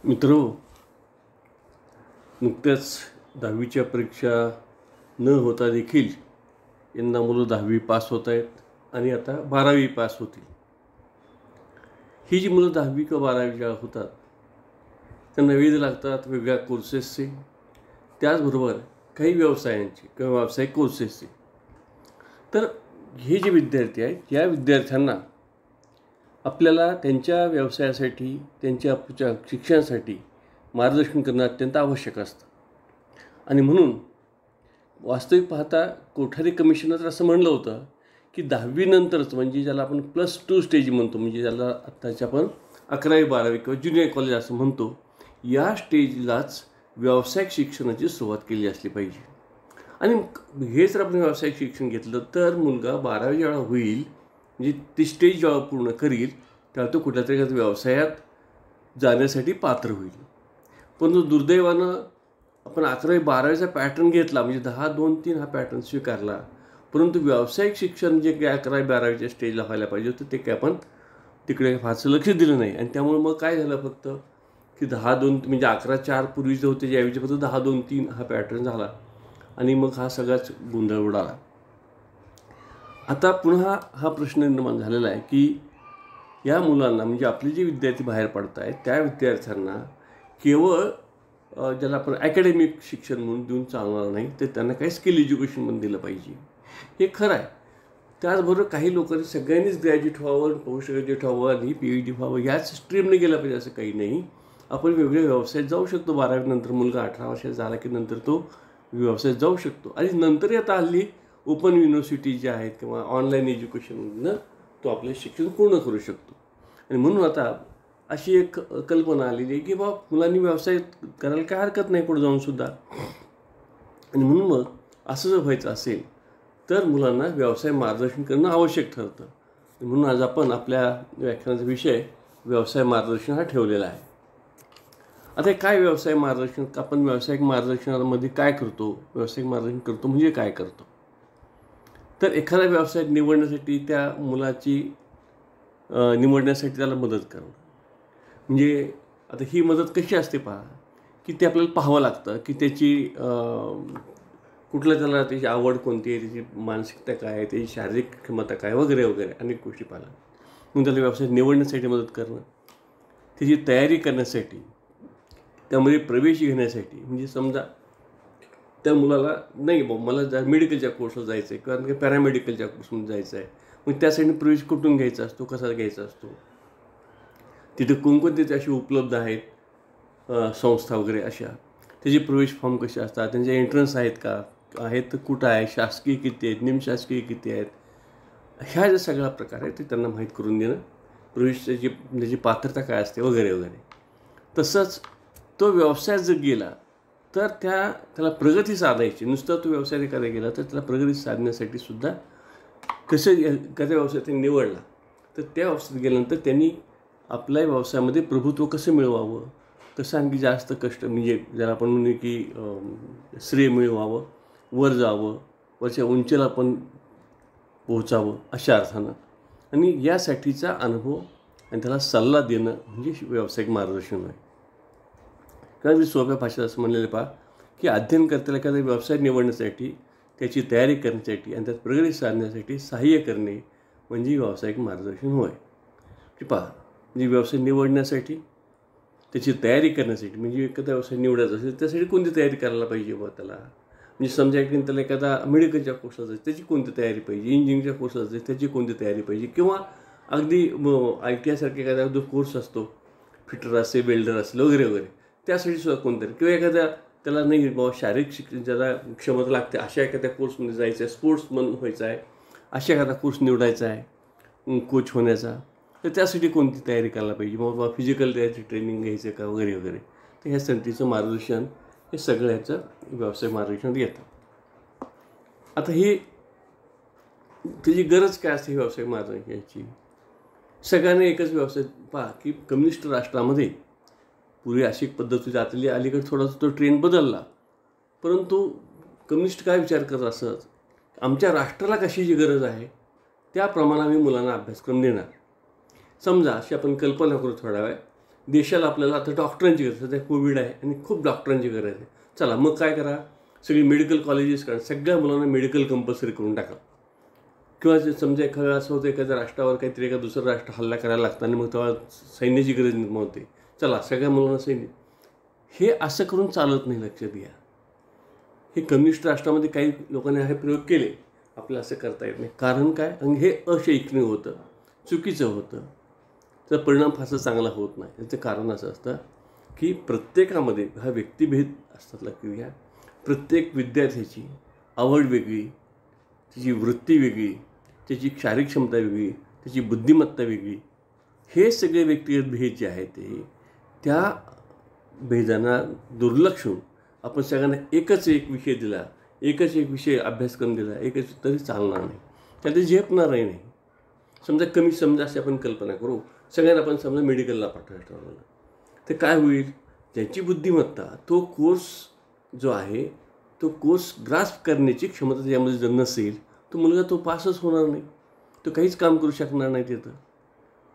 मित्रो, नुकत्याच 10वीच्या परीक्षा न होता देखील यंदा मुलं 10वी पास होत आहेत आणि आता 12वी पास होतील. ही जी मुलं 10वी किंवा 12वी जेव्हा होतात त्यांना वेध लागतात वेगळ्या कोर्सेसचे, त्याचबरोबर काही व्यवसायांचे किंवा व्यावसायिक कोर्सेसचे. तर हे जे विद्यार्थी आहेत या विद्यार्थ्यांना आपल्याला त्यांच्या व्यवसायासाठी त्यांच्या पुढच्या शिक्षणासाठी मार्गदर्शन करणं अत्यंत आवश्यक असतं. आणि म्हणून वास्तविक पाहता कोठारी कमिशनर तर असं म्हणलं होतं की 10वी नंतरच, म्हणजे ज्याला आपण +2 स्टेज म्हणतो, म्हणजे ज्याला आत्ताच्या आपण 11वी 12वी किंवा ज्युनियर कॉलेज असं म्हणतो, या स्टेजलाच व्यावसायिक शिक्षणाची सुरुवात केली असली पाहिजे. आणि हेच आपण व्यावसायिक शिक्षण घेतलं तर मुलगा 12वी जेव्हा होईल, म्हणजे ती स्टेज जेव्हा पूर्ण करील तेव्हा तो कुठल्या तरी व्यवसायात जाण्यासाठी पात्र होईल. परंतु दुर्दैवानं आपण 11वी 12वीचा पॅटर्न घेतला, म्हणजे 10-2-3 हा पॅटर्न स्वीकारला, परंतु व्यावसायिक शिक्षण जे काय 11वी 12वीच्या स्टेजला व्हायला पाहिजे होतं ते काय आपण तिकडे फारसं लक्ष दिलं नाही. आणि त्यामुळे मग काय झालं, फक्त की 10-2 म्हणजे 11-4 पूर्वीचे होते ज्याऐवजी फक्त 10-2-3 हा पॅटर्न झाला आणि मग हा सगळाच गोंधळ उडाला. आता पुन्हा हा प्रश्न निर्माण झालेला आहे की या मुलांना, म्हणजे आपले जे विद्यार्थी बाहेर पडत आहेत त्या विद्यार्थ्यांना केवळ ज्याला आपण ॲकॅडमिक शिक्षण म्हणून देऊन चालणार नाही, तर त्यांना काही स्किल एज्युकेशन म्हणून दिलं पाहिजे. हे खरं आहे. त्याचबरोबर काही लोकांनी सगळ्यांनीच ग्रॅज्युएट व्हावं, पोस्ट ग्रॅज्युएट व्हावं आणि PhD व्हावं याच स्ट्रीमने गेलं पाहिजे असं काही नाही. आपण वेगवेगळ्या व्यवसायात जाऊ शकतो. 12वी नंतर मुलगा 18 वर्षाचा झाला की नंतर तो व्यवसायात जाऊ शकतो. आणि नंतरही आता हल्ली ओपन युनिव्हर्सिटी ज्या आहेत किंवा ऑनलाईन एज्युकेशनमधनं तो आपले शिक्षण पूर्ण करू शकतो. आणि म्हणून आता अशी एक कल्पना आलेली आहे की बाबा मुलांनी व्यवसाय करायला काय हरकत नाही पुढे जाऊनसुद्धा. आणि म्हणून मग असं जर व्हायचं असेल तर मुलांना व्यवसाय मार्गदर्शन करणं आवश्यक ठरतं. म्हणून आज आपण आपल्या व्याख्यानाचा विषय व्यवसाय मार्गदर्शन हा ठेवलेला आहे. आता काय व्यवसाय मार्गदर्शन, आपण व्यावसायिक मार्गदर्शनामध्ये काय करतो, व्यावसायिक मार्गदर्शन करतो म्हणजे काय करतो, तर एखादा व्यवसाय निवडण्यासाठी त्या मुलाची निवडण्यासाठी त्याला मदत करणं. म्हणजे आता ही मदत कशी असते पहा, की ते आपल्याला पाहावं लागतं की त्याची कुठलं त्याला त्याची आवड कोणती आहे, त्याची मानसिकता काय आहे, त्याची शारीरिक क्षमता काय वगैरे वगैरे अनेक गोष्टी पाहिल्या. मग त्याला व्यवसाय निवडण्यासाठी मदत करणं, त्याची तयारी करण्यासाठी, त्यामध्ये प्रवेश घेण्यासाठी. म्हणजे समजा त्या मुलाला नाही बाबा मला मेडिकलच्या कोर्सला जायचं आहे किंवा पॅरामेडिकलच्या कोर्समध्ये जायचं आहे, मग त्यासाठी प्रवेश कुठून घ्यायचा असतो, कसा घ्यायचा असतो, तिथे कोणकोणते अशी उपलब्ध आहेत संस्था वगैरे अशा, त्याचे प्रवेश फॉर्म कसे असतात, त्यांचे एंट्रन्स आहेत का, आहेत तर कुठं आहे, शासकीय किती आहेत, निमशासकीय किती आहेत, ह्या ज्या सगळा प्रकार आहे ते त्यांना माहीत करून देणं, प्रवेशाची त्याची पात्रता काय असते वगैरे वगैरे. तसंच तो व्यवसाय जर गेला तर त्याला प्रगती साधायची. नुसता तो व्यवसाय करायला गेला तर त्याला प्रगती साधण्यासाठी सुद्धा कसं एखाद्या व्यवसाय त्यांनी निवडला तर त्या व्यवसायात गेल्यानंतर त्यांनी आपल्या व्यवसायामध्ये प्रभुत्व कसं मिळवावं, कसं आणखी जास्त कष्ट, म्हणजे ज्याला आपण म्हणू की श्रेय मिळवावं, वर जावं, वरच्या उंचीला आपण पोहोचावं अशा अर्थानं. आणि यासाठीचा अनुभव आणि त्याला सल्ला देणं म्हणजे व्यावसायिक मार्गदर्शन आहे. कारण मी सोप्या भाषेत असं म्हणलेलं पहा की अध्ययनकर्त्याला एखादा व्यवसाय निवडण्यासाठी, त्याची तयारी करण्यासाठी आणि त्यात प्रगती साधण्यासाठी सहाय्य करणे म्हणजे व्यावसायिक मार्गदर्शन होय. की पहा, म्हणजे व्यवसाय निवडण्यासाठी, त्याची तयारी करण्यासाठी, म्हणजे एखादा व्यवसाय निवडायचा असेल त्यासाठी कोणती तयारी करायला पाहिजे बा त्याला. म्हणजे समजा एक त्याला एखादा मेडिकलच्या कोर्सला जायचं त्याची कोणती तयारी पाहिजे, इंजिनिअरिंगच्या कोर्सला जायचं त्याची कोणती तयारी पाहिजे, किंवा अगदी ITI सारखा एखादा जो कोर्स असतो, फिटर असेल, वेल्डर असेल वगैरे वगैरे, त्यासाठी सुद्धा कोणतरी, किंवा एखाद्या त्याला नाही बाबा शारीरिक शिक्षण ज्याला क्षमता लागते अशा एखाद्या कोर्समध्ये जायचं आहे, स्पोर्ट्समन व्हायचं आहे, अशा एखादा कोर्स निवडायचा आहे कोच होण्याचा, तर त्यासाठी कोणती तयारी करायला पाहिजे, मग बाबा फिजिकल त्याची ट्रेनिंग घ्यायचं का वगैरे वगैरे. तर ह्यासाठीचं मार्गदर्शन हे सगळं ह्याचं व्यवसाय मार्गदर्शन येतं. आता ही त्याची गरज काय असते व्यवसाय मार्गदर्शन याची. सगळ्यांना एकच व्यवसाय पहा की कम्युनिस्ट राष्ट्रामध्ये पूर्वी अशी एक पद्धत होती, आतली अलीकडे थोडासा तो ट्रेंड बदलला, परंतु कम्युनिस्ट काय विचार करत असत, आमच्या राष्ट्राला कशाची गरज आहे त्याप्रमाणे आम्ही मुलांना अभ्यासक्रम देणार. समजा अशी आपण कल्पना करू थोडा वेळ देशाला आपल्याला आता डॉक्टरांची गरज आहे, सध्या कोविड आहे आणि खूप डॉक्टरांची गरज आहे. चला मग काय करा, सगळी मेडिकल कॉलेजेस करा, सगळ्या मुलांना मेडिकल कंपल्सरी करून टाका. किंवा समजा एखादं असं होतं, एखाद्या राष्ट्रावर काहीतरी एका दुसरं राष्ट्र हल्ला करायला लागतं आणि मग तेव्हा सैन्याची गरज निर्माण होते, चला सगळ्या मुलांना सैन्य. हे असं करून चालत नाही, लक्षात घ्या. हे कम्युनिस्ट राष्ट्रामध्ये काही लोकांनी हे प्रयोग केले, आपल्याला असं करता येत नाही. कारण काय, हे अशैक्षणिक होतं, चुकीचं होतं, त्याचा परिणाम फारसा चांगला होत नाही. त्याचं कारण असं असतं की प्रत्येकामध्ये हा व्यक्तिभेद असतात, लक्षात घ्या. प्रत्येक विद्यार्थ्याची आवड वेगळी, त्याची वृत्ती वेगळी, त्याची शारीरिक क्षमता वेगळी, त्याची बुद्धिमत्ता वेगळी. हे सगळे व्यक्तिगत भेद जे आहेत ते, त्या भेदांना दुर्लक्षून आपण सगळ्यांना एकच एक विषय दिला, एकच एक विषय अभ्यासक्रम दिला, एकच, तरी चालणार नाही, त्यात झेपणारही नाही. समजा अशी आपण कल्पना करू, सगळ्यांना आपण समजा मेडिकलला पाठवायला ठरवलं, तर काय होईल, ज्यांची बुद्धिमत्ता, तो कोर्स जो आहे, तो कोर्स ग्रास्प करण्याची क्षमता त्यामध्ये जर नसेल, तो मुलगा तो पासच होणार नाही, तो काहीच काम करू शकणार नाही तिथं.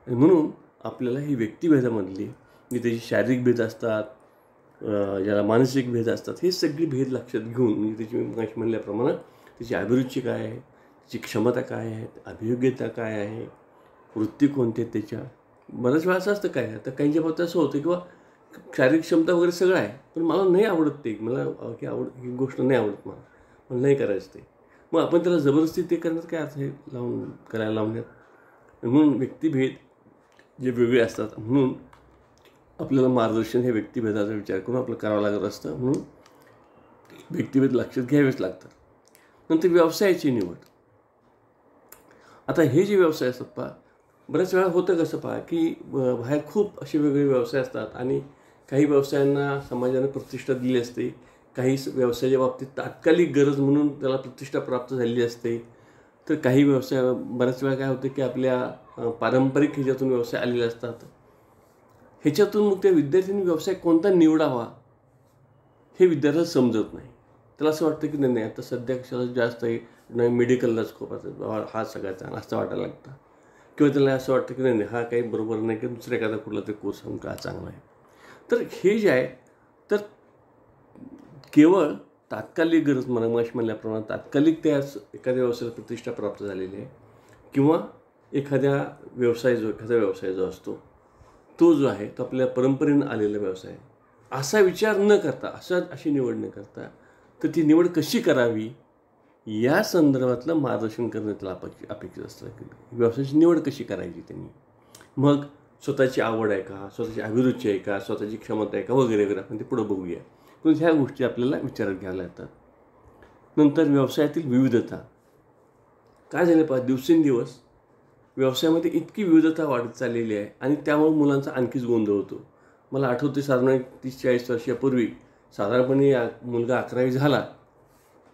आणि म्हणून आपल्याला ही व्यक्तिभेदामधली जी त्याची शारीरिक भेद असतात, ज्याला मानसिक भेद असतात, हे सगळे भेद लक्षात घेऊन, म्हणजे त्याची मगाशी म्हणल्याप्रमाणे त्याची अभिरुची काय आहे, त्याची क्षमता काय आहे, अभियोग्यता काय आहे, वृत्ती कोणती आहे त्याच्या. बऱ्याच वेळा असं असतं काय, आता काहींच्या बाबतीत असं होतं किंवा शारीरिक क्षमता वगैरे सगळं आहे, पण मला नाही आवडत ते, मला ही गोष्ट नाही आवडत, मला नाही करायचं ते. मग आपण त्याला जबरदस्ती ते करण्यात काय अर्थ आहे, करायला लावण्यात. म्हणून व्यक्तिभेद जे वेगळे असतात, म्हणून आपल्याला मार्गदर्शन हे व्यक्तिभेदाचा विचार करून आपलं करावं लागत असतं. म्हणून व्यक्तिभेद लक्षात घ्यावेच लागतात. नंतर व्यवसायाची निवड. आता हे जे व्यवसाय असतात पहा, बऱ्याच वेळा होतं कसं पहा की बाहेर खूप असे वेगळे व्यवसाय असतात आणि काही व्यवसायांना समाजाने प्रतिष्ठा दिली असते, काही व्यवसायाच्या बाबतीत तात्कालिक गरज म्हणून त्याला प्रतिष्ठा प्राप्त झालेली असते. तर काही व्यवसाय बऱ्याच वेळा काय होतं की आपल्या पारंपरिक ह्याच्यातून व्यवसाय आलेले असतात. ह्याच्यातून मग त्या विद्यार्थ्यांनी व्यवसाय कोणता निवडावा हे विद्यार्थ्याला समजत नाही. त्याला असं वाटतं की नाही, आता सध्या कशाला जास्त आहे, नाही मेडिकललाच खूप असं, हा सगळ्यात चांगला असं वाटायला लागतं. किंवा त्याला असं वाटतं की नाही, हा काही बरोबर नाही, की दुसरा एखादा कुठला तरी कोर्स हा चांगला आहे. तर हे जे आहे, तर केवळ तात्कालिक गरज म्हणल्याप्रमाणे तात्कालिक त्या एखाद्या व्यवसायाला प्रतिष्ठा प्राप्त झालेली आहे, किंवा एखादा व्यवसाय जो असतो, तो जो आहे तो आपल्या परंपरेनं आलेला व्यवसाय, असा विचार न करता, अशी निवड न करता, तर ती निवड कशी करावी या संदर्भातलं मार्गदर्शन करणं त्याला अपेक्षित असतं. व्यवसायाची निवड कशी करायची त्यांनी, मग स्वतःची आवड आहे का, स्वतःची अभिरुची आहे का, स्वतःची क्षमता आहे का, वगैरे वगैरे, आपण ते पुढं बघूया. पण ह्या गोष्टी आपल्याला विचारात घ्यायला येतात. नंतर व्यवसायातील विविधता. काय झालं पहा, दिवसेंदिवस व्यवसायामध्ये इतकी विविधता वाढत चाललेली आहे आणि त्यामुळे मुलांचा आणखीच गोंधळ होतो. मला आठवते साधारण 30-40 वर्षापूर्वी साधारणपणे मुलगा 11वी झाला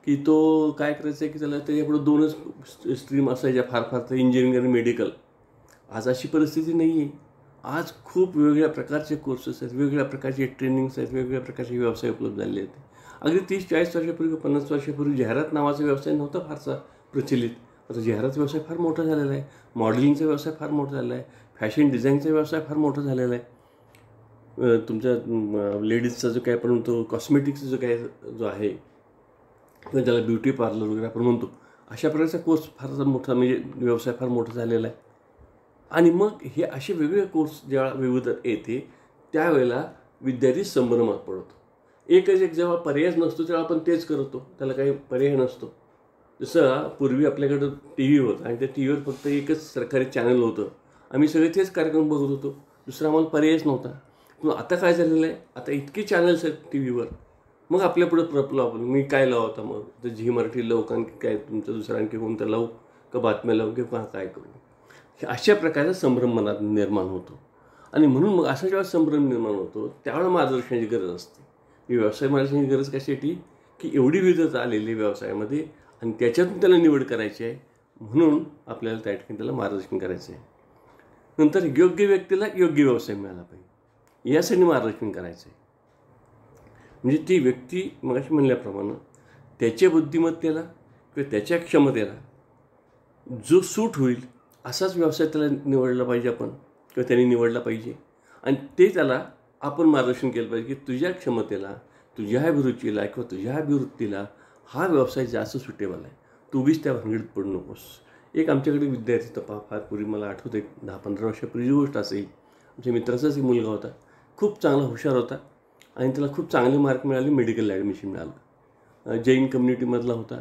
की तो काय करायचा की त्याला त्याच्यापुढे 2च स्ट्रीम असायच्या, फार तर इंजिनिअरिंग आणि मेडिकल. आज अशी परिस्थिती नाही आहे. आज खूप वेगवेगळ्या प्रकारचे कोर्सेस आहेत, वेगवेगळ्या प्रकारचे ट्रेनिंग्स आहेत, वेगवेगळ्या प्रकारचे व्यवसाय उपलब्ध झालेले आहेत. अगदी 30-40 वर्षापूर्वी, 50 वर्षापूर्वी जाहिरात नावाचा व्यवसाय नव्हता फारसा प्रचलित. आता जाहिरात व्यवसाय फार मोठा झालेला आहे, मॉडेलिंगचा व्यवसाय फार मोठा झालेला आहे, फॅशन डिझाईनचा व्यवसाय फार मोठा झालेला आहे. तुमच्या लेडीजचा जो काय आपण म्हणतो, कॉस्मेटिक्सचा जो आहे, किंवा त्याला ब्युटी पार्लर वगैरे आपण म्हणतो, अशा प्रकारचा कोर्स फार मोठा, म्हणजे व्यवसाय फार मोठा झालेला आहे. आणि मग हे असे वेगवेगळे कोर्स जेव्हा विविधता येते, त्यावेळेला विद्यार्थी संभ्रमात पडतो. एकच एक जेव्हा पर्यायच नसतो तेव्हा आपण तेच करतो, त्याला काही पर्याय नसतो. जसं पूर्वी आपल्याकडं टी व्ही होता आणि त्या टी व्हीवर फक्त एकच सरकारी चॅनल होतं, आम्ही सगळे तेच कार्यक्रम बघत होतो, दुसरा आम्हाला पर्यायच नव्हता. पण आता काय झालेलं आहे, आता इतके चॅनल्स आहेत टी व्हीवर, मग आपल्यापुढं प्रपलो आपण, मी काय लावू आता, मग तर झी मराठी लावू का, आणखी काय तुमचं दुसरं आणखी कोणतं लावू का, बातम्या लावू किंवा काय करू, अशा प्रकारचा संभ्रम मनात निर्माण होतो. आणि म्हणून मग असा जेव्हा संभ्रम निर्माण होतो त्यावेळेला मार्गदर्शनाची गरज असते. ही व्यवसाय मार्गदर्शनाची गरज कशासाठी, की एवढी विविधता आलेली व्यवसायामध्ये आणि त्याच्यातून त्याला निवड करायची आहे, म्हणून आपल्याला त्या ठिकाणी त्याला मार्गदर्शन करायचं आहे. नंतर योग्य व्यक्तीला योग्य व्यवसाय मिळाला पाहिजे, यासाठी मार्गदर्शन करायचं आहे. म्हणजे ती व्यक्ती मगाशी म्हणल्याप्रमाणे त्याच्या बुद्धिमत्तेला किंवा त्याच्या क्षमतेला जो सूट होईल असाच व्यवसाय त्याला निवडला पाहिजे आपण, किंवा त्यांनी निवडला पाहिजे. आणि ते त्याला आपण मार्गदर्शन केलं पाहिजे की तुझ्या क्षमतेला, तुझ्या अभिरुचीला किंवा तुझ्या अभिवृत्तीला हा व्यवसाय जास्त सुटेबल आहे. तू उगीच त्या भानगडीत पडू नकोस. एक आमच्याकडे विद्यार्थी होता, फार पूर्वी मला आठवतं, एक 10-15 वर्षापूर्वीची गोष्ट असेल. आमच्या मित्राचाच एक मुलगा होता, खूप चांगला हुशार होता आणि त्याला खूप चांगले मार्क मिळाले, मेडिकलला ॲडमिशन मिळालं. जैन कम्युनिटीमधला होता.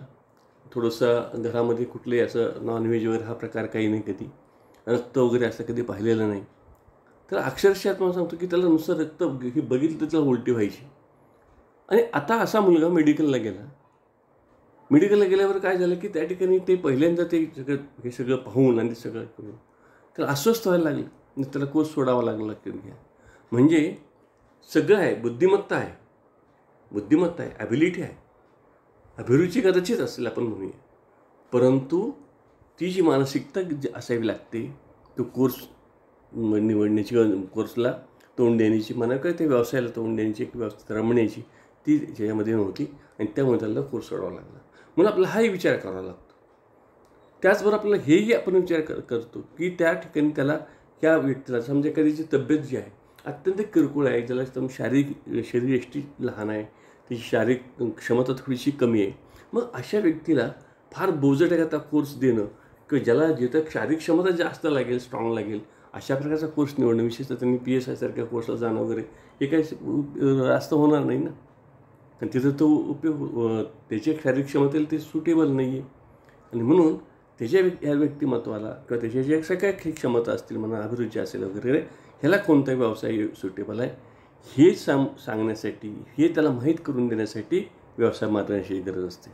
थोडंसं घरामध्ये कुठलंही असं नॉनव्हेज वगैरे हा प्रकार काही नाही, कधी रक्त वगैरे असं कधी पाहिलेलं नाही. तर अक्षरशः मला सांगतो की त्याला नुसतं रक्त हे बघितलं तर त्याला उलटी व्हायची. आणि आता असा मुलगा मेडिकलला गेला. मेडिकलला गेल्यावर काय झालं की त्या ठिकाणी ते पहिल्यांदा ते हे सगळं पाहून आणि सगळं करून त्याला अस्वस्थ व्हायला लागलं आणि त्याला कोर्स सोडावा लागला की घ्या. म्हणजे सगळं आहे, बुद्धिमत्ता आहे, ॲबिलिटी आहे, अभिरुची कदाचित असेल आपण म्हणूया, परंतु ती जी मानसिकता असावी लागते, तो कोर्स निवडण्याची, कोर्सला तोंड देण्याची, म्हणा काय ते व्यवसायाला तोंड देण्याची, व्यवस्थित रमण्याची, ती त्याच्यामध्ये नव्हती आणि त्यामुळे त्याला कोर्स सोडावा लागला. म्हणून आपल्याला हाही विचार करावा लागतो. त्याचबरोबर आपल्याला हेही आपण विचार करतो की त्या ठिकाणी त्याला, त्या व्यक्तीला समजा एखाद्याची तब्येत जी आहे अत्यंत किरकोळ आहे, ज्याला शरीरयष्टी लहान आहे, त्याची शारीरिक क्षमता थोडीशी कमी आहे, मग अशा व्यक्तीला फार बोजट एखादा कोर्स देणं किंवा ज्याला जिथं शारीरिक क्षमता जास्त लागेल, स्ट्रॉंग लागेल, अशा प्रकारचा कोर्स निवडणं, विशेषतः त्यांनी PSI सारख्या कोर्सला जाणं वगैरे हे काही जास्त होणार नाही ना. आणि तिथं तो उपयोग, त्याच्या शारीरिक क्षमतेला ते सुटेबल नाही आहे. आणि म्हणून त्याच्या या व्यक्तिमत्वाला किंवा त्याच्या ज्या सगळ्या क्षमता असतील, म्हणा अभिरुची असेल वगैरे, ह्याला कोणता व्यवसाय सुटेबल आहे हे सांगण्यासाठी, हे त्याला माहीत करून देण्यासाठी व्यवसाय मार्गदर्शनाची गरज असते.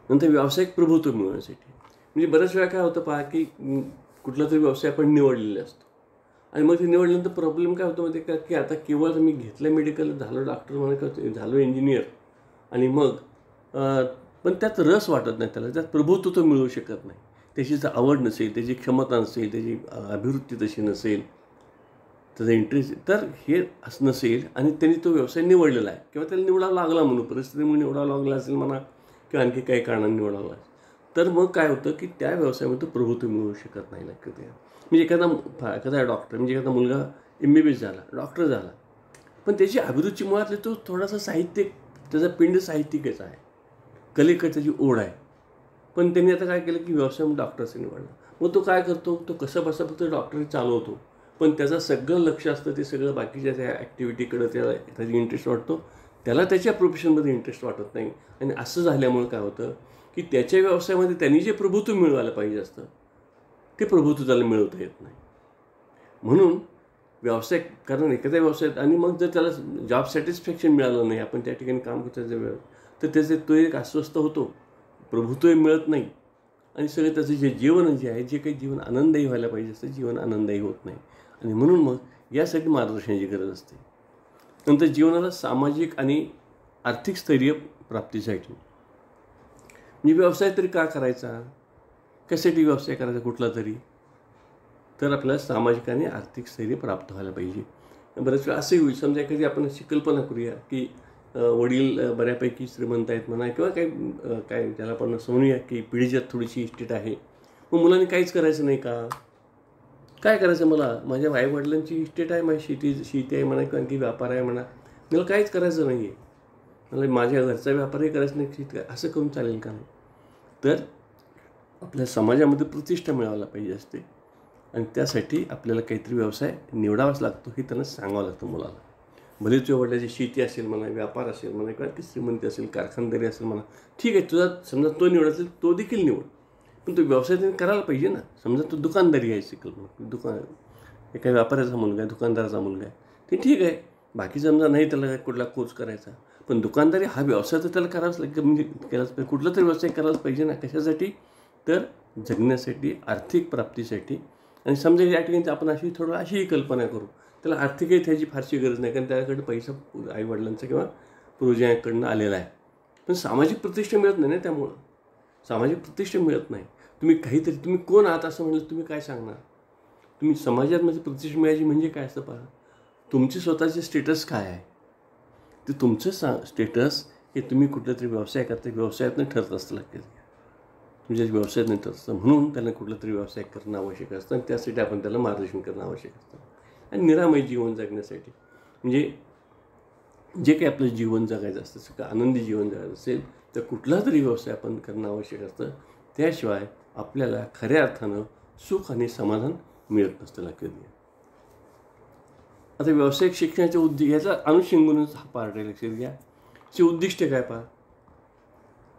नंतर व्यावसायिक प्रभुत्व मिळवण्यासाठी, म्हणजे बऱ्याच वेळा काय होतं पहा की कुठला तरी व्यवसाय आपण निवडलेला असतो आणि मग ते निवडल्यानंतर प्रॉब्लेम काय होतो माहिती आहे का, की आता केवळ मी घेतलं मेडिकल, झालो डॉक्टर म्हणा किंवा झालो इंजिनियर, आणि मग पण त्यात रस वाटत नाही, त्यात प्रभुत्व तो मिळवू शकत नाही. त्याची जर आवड नसेल, त्याची क्षमता नसेल, त्याची अभिवृत्ती तशी नसेल, त्याचा इंटरेस्ट, तर हे असं नसेल आणि त्यांनी तो व्यवसाय निवडलेला आहे किंवा त्याला निवडावा लागला, म्हणून परिस्थितीमुळे निवडावा लागला असेल म्हणा किंवा आणखी काही कारणांनी निवडावा लागला, तर मग काय होतं की त्या व्यवसायामध्ये तो प्रभुत्व मिळवू शकत नाही नक्की. म्हणजे एखादा डॉक्टर, म्हणजे एखादा मुलगा MBBS झाला, डॉक्टर झाला, पण त्याची अभिरुची मुळातले तो थोडासा साहित्यिक, त्याचा पिंड साहित्यिकच आहे, कलेकडे त्याची ओढ आहे, पण त्यांनी आता काय केलं की व्यवसाय डॉक्टरचा निवडला. मग तो काय करतो, तो कसं बसा फक्त डॉक्टर चालवतो, पण त्याचं सगळं लक्ष असतं ते सगळं बाकीच्या त्या ॲक्टिव्हिटीकडे त्याला त्याची इंटरेस्ट वाटतो, त्याला त्याच्या प्रोफेशनमध्ये इंटरेस्ट वाटत नाही. आणि असं झाल्यामुळे काय होतं की त्याच्या व्यवसायामध्ये त्यांनी जे प्रभुत्व मिळवायला पाहिजे असतं ते प्रभुत्व त्याला मिळवता येत नाही. म्हणून व्यवसाय, कारण एखाद्या व्यवसायात आणि मग जर त्याला जॉब सॅटिस्फॅक्शन मिळालं नाही, आपण त्या ठिकाणी काम करतो वेळ, तर त्याचे तो एक अस्वस्थ होतो, प्रभुत्वही मिळत नाही आणि सगळं त्याचं जे जीवन जे आहे, जे काही जीवन आनंददायी व्हायला पाहिजे असतं, जीवन आनंददायी होत नाही. आणि म्हणून मग यासाठी मार्गदर्शनाची गरज असते. नंतर जीवनाला सामाजिक आणि आर्थिक स्थैर्य प्राप्तीसाठी, म्हणजे व्यवसाय तरी का करायचा, कशासाठी व्यवसाय करायचा कुठला तरी, तर आपल्याला सामाजिक आणि आर्थिक स्थैर्य प्राप्त व्हायला पाहिजे. बऱ्याच वेळा असंही होईल, समजा एखादी आपण अशी कल्पना करूया की वडील बऱ्यापैकी श्रीमंत आहेत म्हणा किंवा काय त्याला आपण असं म्हणूया की पिढीच्यात थोडीशी इस्टेट आहे, मग मुलांनी काहीच करायचं नाही का, काय करायचं, माझ्या आईवडिलांची इस्टेट आहे, माझी शेती आहे म्हणा किंवा आणखी व्यापार आहे म्हणा, मला काहीच करायचं नाही आहे, मला माझ्या घरचा व्यापारही करायचं नाही, शेती, असं करून चालेल का नाही. तर आपल्या समाजामध्ये प्रतिष्ठा मिळवायला पाहिजे असते आणि त्यासाठी आपल्याला काहीतरी व्यवसाय निवडावाच लागतो, हे त्यांना सांगावं लागतं मुलाला. भले तुझ्या वडिलांची शेती असेल म्हणा, व्यापार असेल म्हणा किंवा ती श्रीमंती असेल, कारखानदारी असेल म्हणा, ठीक आहे, तुझा समजा तो निवड असेल तो देखील निवड, पण तो व्यवसाय त्यांनी करायला पाहिजे ना. समजा तो दुकानदारी आहे, शिकल एका व्यापाऱ्याचा मुलगा आहे, दुकानदाराचा मुलगा आहे, ते ठीक आहे, बाकी समजा नाही त्याला कुठला कोर्स करायचा, पण दुकानदारी हा व्यवसाय तर त्याला करावाच लागेल, म्हणजे केलाच पाहिजे, कुठला तरी व्यवसाय करायलाच पाहिजे ना. कशासाठी, तर जगण्यासाठी, आर्थिक प्राप्तीसाठी. आणि समजा या ठिकाणी आपण अशी कल्पना करू, त्याला आर्थिकही त्याची फारशी गरज नाही, कारण त्याकडे पैसा आईवडिलांचा किंवा पूर्वजांकडून आलेला आहे, पण सामाजिक प्रतिष्ठा मिळत नाही ना. त्यामुळं सामाजिक प्रतिष्ठा मिळत नाही. तुम्ही कोण आहात असं म्हणलं, तुम्ही काय सांगणार, तुम्ही समाजात म्हणजे प्रतिष्ठा मिळायची म्हणजे काय असतं पहा, तुमचे स्वतःचे स्टेटस काय आहे, ते तुमचं स्टेटस हे तुम्ही कुठला तरी व्यवसाय करता, व्यवसायातनं ठरत असतं लागते, तुमच्या व्यवसायात नाही ठरत असतं, म्हणून त्याला कुठला तरी व्यवसाय करणं आवश्यक असतं आणि त्यासाठी आपण त्याला मार्गदर्शन करणं आवश्यक असतं. आणि निरामय जीवन जगण्यासाठी. म्हणजे जे काही आपलं जीवन जगायचं असतं, सगळं आनंदी जीवन जगायचं असेल तर कुठला तरी व्यवसाय आपण करणं आवश्यक असतं. त्याशिवाय आपल्याला खऱ्या अर्थानं सुख आणि समाधान मिळत नसतं लक्षात घ्या. आता व्यावसायिक शिक्षणाचे उद्दिष्ट याचा अनुषंगानच हा पार्ट आहे, लक्षात घ्या. चे उद्दिष्ट काय पहा,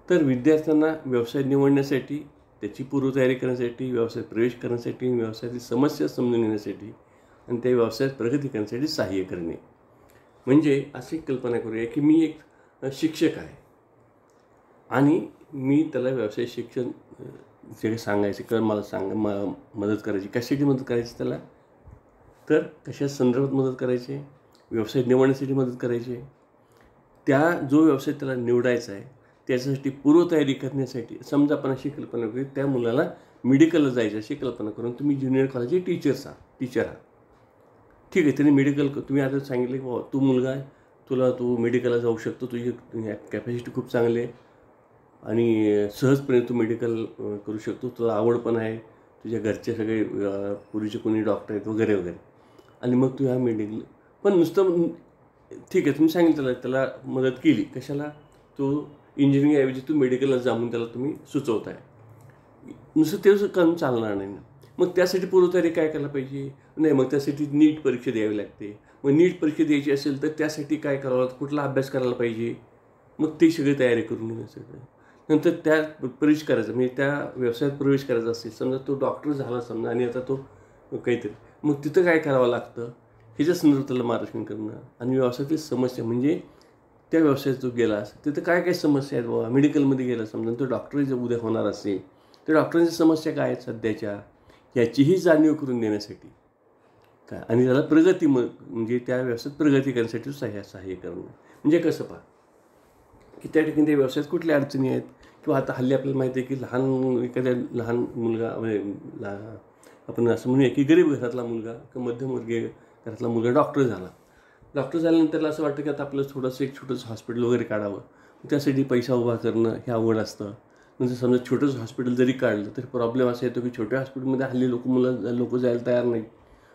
तर विद्यार्थ्यांना व्यवसाय निवडण्यासाठी, त्याची पूर्वतयारी करण्यासाठी, व्यवसायात प्रवेश करण्यासाठी, व्यवसायातील समस्या समजून घेण्यासाठी आणि त्या व्यवसायात प्रगती करण्यासाठी सहाय्य करणे. म्हणजे अशी कल्पना करूया की मी एक शिक्षक आहे आणि मी त्याला व्यवसाय शिक्षण जे काही सांगायचे कर मला मदत करायची. कशाची मदत करायची त्याला, तर कशा संदर्भात मदत करायची, व्यवसाय निवडण्यासाठी मदत करायची. त्या जो व्यवसाय त्याला निवडायचा आहे त्याच्यासाठी पूर्वतयारी करण्यासाठी, समजा आपण अशी कल्पना करू त्या मुलाला मेडिकलला जायचं अशी कल्पना करून तुम्ही ज्युनियर कॉलेजचे टीचर आहात. ठीक आहे, त्याने मेडिकल तुम्ही आता सांगितले की बाबा तू मुलगा आहे, तू मेडिकलला जाऊ शकतो, तुझी कॅपॅसिटी खूप चांगली आहे आणि सहजपणे तू मेडिकल करू शकतो, तुला आवड पण आहे, तुझ्या घरचे सगळे पूर्वीचे कोणी डॉक्टर आहेत वगैरे वगैरे, आणि मग तू ह्या मेडिकल पण नुसतं ठीक आहे तुम्ही सांगितलं त्याला मदत केली. कशाला, तू इंजिनिअरिंगऐवजी तू मेडिकलला जाऊन त्याला तुम्ही सुचवताय. नुसतं तेच काम चालणार नाही ना. मग त्यासाठी पूर्वतयारी काय करायला पाहिजे, नाही मग त्यासाठी नीट परीक्षा द्यावी लागते. मग नीट परीक्षा द्यायची असेल तर त्यासाठी काय करावं, कुठला अभ्यास करायला पाहिजे, मग ते सगळी तयारी करून घेण्यासाठी. नंतर त्या प्रवेश करायचा, म्हणजे त्या व्यवसायात प्रवेश करायचा असेल, समजा तो डॉक्टर झाला समजा आणि आता तो काहीतरी, मग तिथं काय करावं लागतं ह्याच्या संदर्भात त्याला मार्गदर्शन करणं. आणि व्यवसायातील समस्या म्हणजे त्या व्यवसायात जो गेलास तिथं काय काय समस्या आहेत बाबा. मेडिकलमध्ये गेला समजा तो डॉक्टर जर उद्या होणार असेल तर डॉक्टरांच्या समस्या काय आहेत सध्याच्या याचीही जाणीव करून देण्यासाठी काय, आणि त्याला प्रगती म्हणजे त्या व्यवसायात प्रगती करण्यासाठी सहाय्य करणं. म्हणजे कसं पहा की त्या ठिकाणी त्या व्यवसायात कुठल्या अडचणी आहेत, किंवा आता हल्ली आपल्याला माहिती आहे की एखाद्या लहान मुलगा म्हणजे आपण असं म्हणूया की गरीब घरातला मुलगा किंवा मध्यमवर्गीय घरातला मुलगा डॉक्टर झाल्यानंतर त्याला असं वाटतं की आता आपलं थोडंसं एक छोटंसं हॉस्पिटल वगैरे काढावं. त्यासाठी पैसा उभा करणं हे अवघड असतं. म्हणजे समजा छोटंसं हॉस्पिटल जरी काढलं तरी प्रॉब्लेम असा येतो की छोट्या हॉस्पिटलमध्ये हल्ली लोक जायला तयार नाहीत.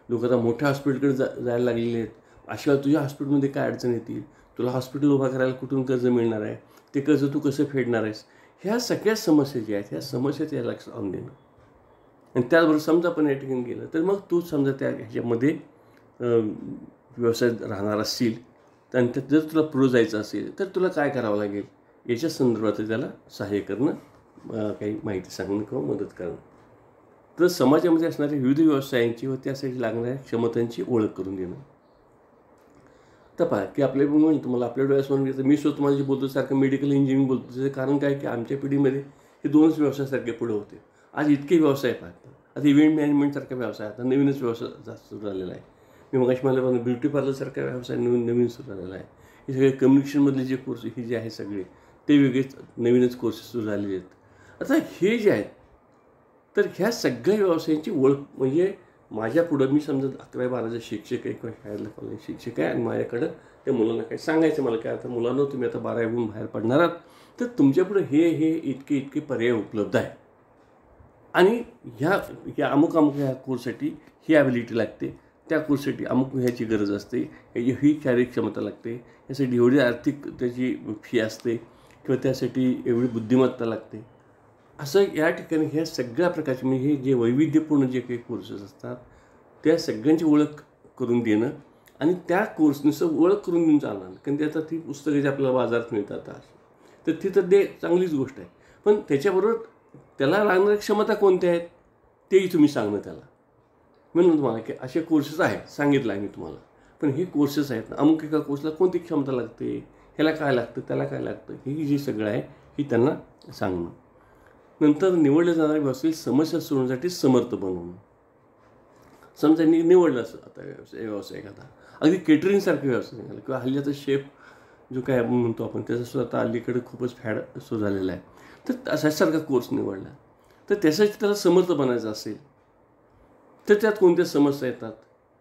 लोक आता मोठ्या हॉस्पिटलकडे जायला लागलेले आहेत. अशिवाय तुझ्या हॉस्पिटलमध्ये काय अडचण येतील, तुला हॉस्पिटल उभा करायला कुठून कर्ज मिळणार आहे, ते कर्ज तू कसं फेडणार आहेस, ह्या सगळ्या समस्या ज्या आहेत ह्या समस्या त्या लक्षात आणून देणं. आणि त्याचबरोबर समजा आपण या ठिकाणी गेलं तर मग तू समजा त्या ह्याच्यामध्ये व्यवसायात राहणार असशील आणि त्यात जर तुला पुढं जायचं असेल तर तुला काय करावं लागेल याच्या संदर्भात त्याला सहाय्य करणं, काही माहिती सांगणं किंवा मदत करणं. तर समाजामध्ये असणाऱ्या विविध व्यवसायांची व त्यासाठी लागणाऱ्या क्षमतांची ओळख करून देणं. तर पहा की आपल्या म्हणतो मला आपल्या डोळ्यासमोर येतं, मी स्वतः तुम्हाला जे बोलतो सारखं मेडिकल इंजिनिअरिंग बोलतो, त्याचं कारण काय की आमच्या पिढीमध्ये हे दोनच व्यवसायासारखे पुढे होते. आज इतके व्यवसाय पाहतात. आता इव्हेंट मॅनेजमेंटसारखा व्यवसाय आता नवीनच व्यवसाय जास्त सुरू झालेला आहे. मी मगाशी मला ब्युटी पार्लरसारखा व्यवसाय नवीन सुरू झालेला आहे. हे सगळे कम्युनिकेशनमधले जे कोर्स हे जे आहे सगळे ते वेगळेच नवीनच कोर्सेस सुरू झालेले आहेत. आता हे जे आहेत तर ह्या सगळ्या व्यवसायांची ओळख म्हणजे माझ्या पुढं मी समजा 11-12 शिक्षक आहे किंवा शाळेतल्या कॉलेज शिक्षक आहे आणि माझ्याकडं त्या मुलांना काही सांगायचं मला काय, आता मुलांना तुम्ही आता 12वीहून बाहेर पडणार आहात तर तुमच्यापुढं हे इतके पर्याय उपलब्ध आहे आणि ह्या अमुक ह्या कोर्ससाठी ही ॲबिलिटी लागते, त्या कोर्ससाठी अमुक ह्याची गरज असते, ही शारीरिक क्षमता लागते, यासाठी एवढी आर्थिक त्याची फी असते किंवा त्यासाठी एवढी बुद्धिमत्ता लागते. असं या ठिकाणी ह्या सगळ्या प्रकारचे म्हणजे हे जे वैविध्यपूर्ण जे काही कोर्सेस असतात त्या सगळ्यांची ओळख करून देणं आणि त्या कोर्सनुसार ओळख करून देऊन चालणार. कारण ते आता ती पुस्तकं जे आपल्याला बाजारात मिळतात तर ती तर ते चांगलीच गोष्ट आहे, पण त्याच्याबरोबर त्याला लागणाऱ्या क्षमता कोणत्या आहेत तेही तुम्ही सांगणं त्याला. म्हणून तुम्हाला की असे कोर्सेस आहेत सांगितलं आहे मी तुम्हाला, पण हे कोर्सेस आहेत ना अमुक एका कोर्सला कोणती क्षमता लागते, ह्याला काय लागतं त्याला काय लागतं हे जे सगळं आहे हे त्यांना सांगणं. नंतर निवडल्या जाणाऱ्या व्यवसायातील समस्या सोडवण्यासाठी समर्थ बनवणं. समजा निवडलं असं आता व्यवसाय एखादा अगदी केटरिंगसारखा व्यवसाय निघाला किंवा हल्ल्याचा शेफ जो काय म्हणतो आपण त्याचासुद्धा आता अलीकडे खूपच फॅड सुरू झालेला आहे. तर अशासारखा कोर्स निवडला तर त्यासाठी त्याला समर्थ बनायचं असेल तर त्यात कोणत्या समस्या येतात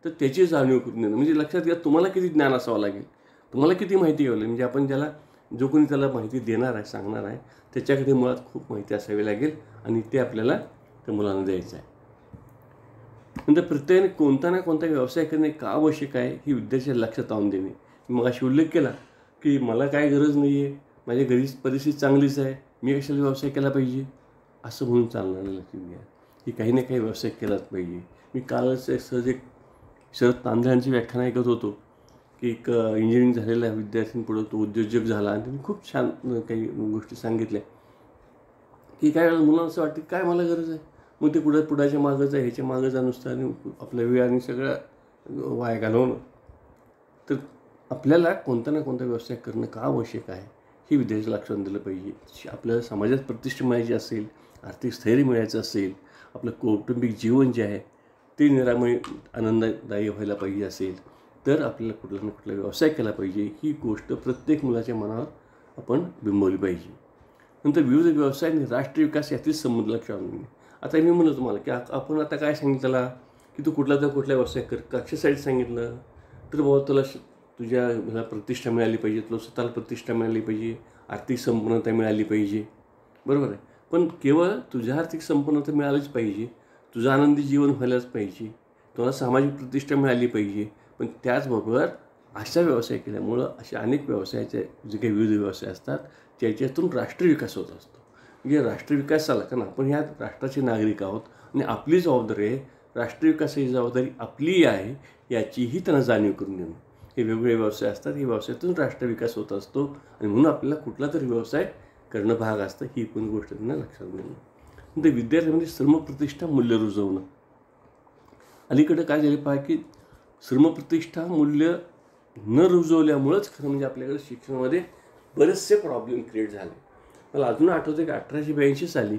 तर त्याची जाणीव करून देणं. म्हणजे लक्षात घ्या तुम्हाला किती ज्ञान असावं लागेल, तुम्हाला किती माहिती घ्यावी लागेल. म्हणजे आपण ज्याला जो कोणी त्याला माहिती देणार आहे सांगणार आहे त्याच्याकडे मुळात खूप माहिती असावी लागेल आणि ते आपल्याला त्या मुलांना द्यायचं आहे. नंतर प्रत्येकाने कोणता ना कोणता व्यवसाय करणे का आवश्यक आहे ही विद्यार्थ्याच्या लक्षात आणून देणे. मग अशी उल्लेख केला की मला काय गरज नाही आहे, माझ्या घरी परिस्थिती चांगलीच आहे, मी कशाला व्यवसाय केला पाहिजे असं म्हणून चालणार नाही. लक्षात घ्या की काही ना काही व्यवसाय केलाच पाहिजे. मी कालच सहज एक शरद तांदळांची व्याख्यान ऐकत होतो की एक इंजिनिअरिंग झालेल्या विद्यार्थ्यांपुढं तो उद्योजक झाला आणि त्यांनी खूप छान काही गोष्टी सांगितल्या की काय वेळेला मुलांना असं वाटतं काय मला गरज आहे, मग ते पुढाच्या मागंच आहे, ह्याच्या मागंच नुसतं आणि आपला वेळ आणि सगळं वाया घालवणं. तर आपल्याला कोणता ना कोणता व्यवसाय करणं का आवश्यक आहे हे विद्यार्थ्याला लक्षात दिलं पाहिजे. आपल्याला समाजात प्रतिष्ठा मिळायची असेल, आर्थिक स्थैर्य मिळायचं असेल, आपलं कौटुंबिक जीवन जे आहे ते निरामय आनंददायी व्हायला पाहिजे असेल तर आपल्याला कुठला ना कुठला व्यवसाय केला पाहिजे. ही गोष्ट प्रत्येक मुलाच्या मनावर आपण बिंबवली पाहिजे. नंतर विविध व्यवसाय आणि राष्ट्रीय विकास यातील संबंध लक्षात आणून. आता मी म्हणलं तुम्हाला की आपण आता काय सांगितलं की तू कुठला व्यवसाय कर, कशासाठी सांगितलं तर बाबा तुला तुझ्या मला प्रतिष्ठा मिळाली पाहिजे, तुला स्वतःला प्रतिष्ठा मिळाली पाहिजे, आर्थिक संपन्नता मिळाली पाहिजे, बरोबर आहे. पण केवळ तुझ्या आर्थिक संपन्नता मिळालीच पाहिजे, तुझं आनंदी जीवन व्हायलाच पाहिजे, तुला सामाजिक प्रतिष्ठा मिळाली पाहिजे. पण त्याचबरोबर अशा व्यवसाय केल्यामुळं अशा अनेक व्यवसायाचे जे काही विविध व्यवसाय असतात त्याच्यातून राष्ट्रीय विकास होत असतो. म्हणजे राष्ट्रीय विकास झाला का ना आपण ह्या राष्ट्राचे नागरिक आहोत आणि आपली जबाबदारी आहे, राष्ट्रीय विकासाची जबाबदारी आपली आहे याचीही त्यांना जाणीव करून देणं. हे वेगवेगळे व्यवसाय असतात, हे व्यवसायातून राष्ट्रीय विकास होत असतो आणि म्हणून आपल्याला कुठला तरी व्यवसाय करणं भाग असतं. ही पण गोष्ट त्यांना लक्षात देणं. नंतर विद्यार्थ्यांमध्ये श्रमप्रतिष्ठा मूल्य रुजवणं. अलीकडं काय झाले पहा की श्रमप्रतिष्ठा मूल्य न रुजवल्यामुळंच खरं म्हणजे आपल्याकडे शिक्षणामध्ये बरेचसे प्रॉब्लेम क्रिएट झाले. मला अजून आठवतं की 1882 साली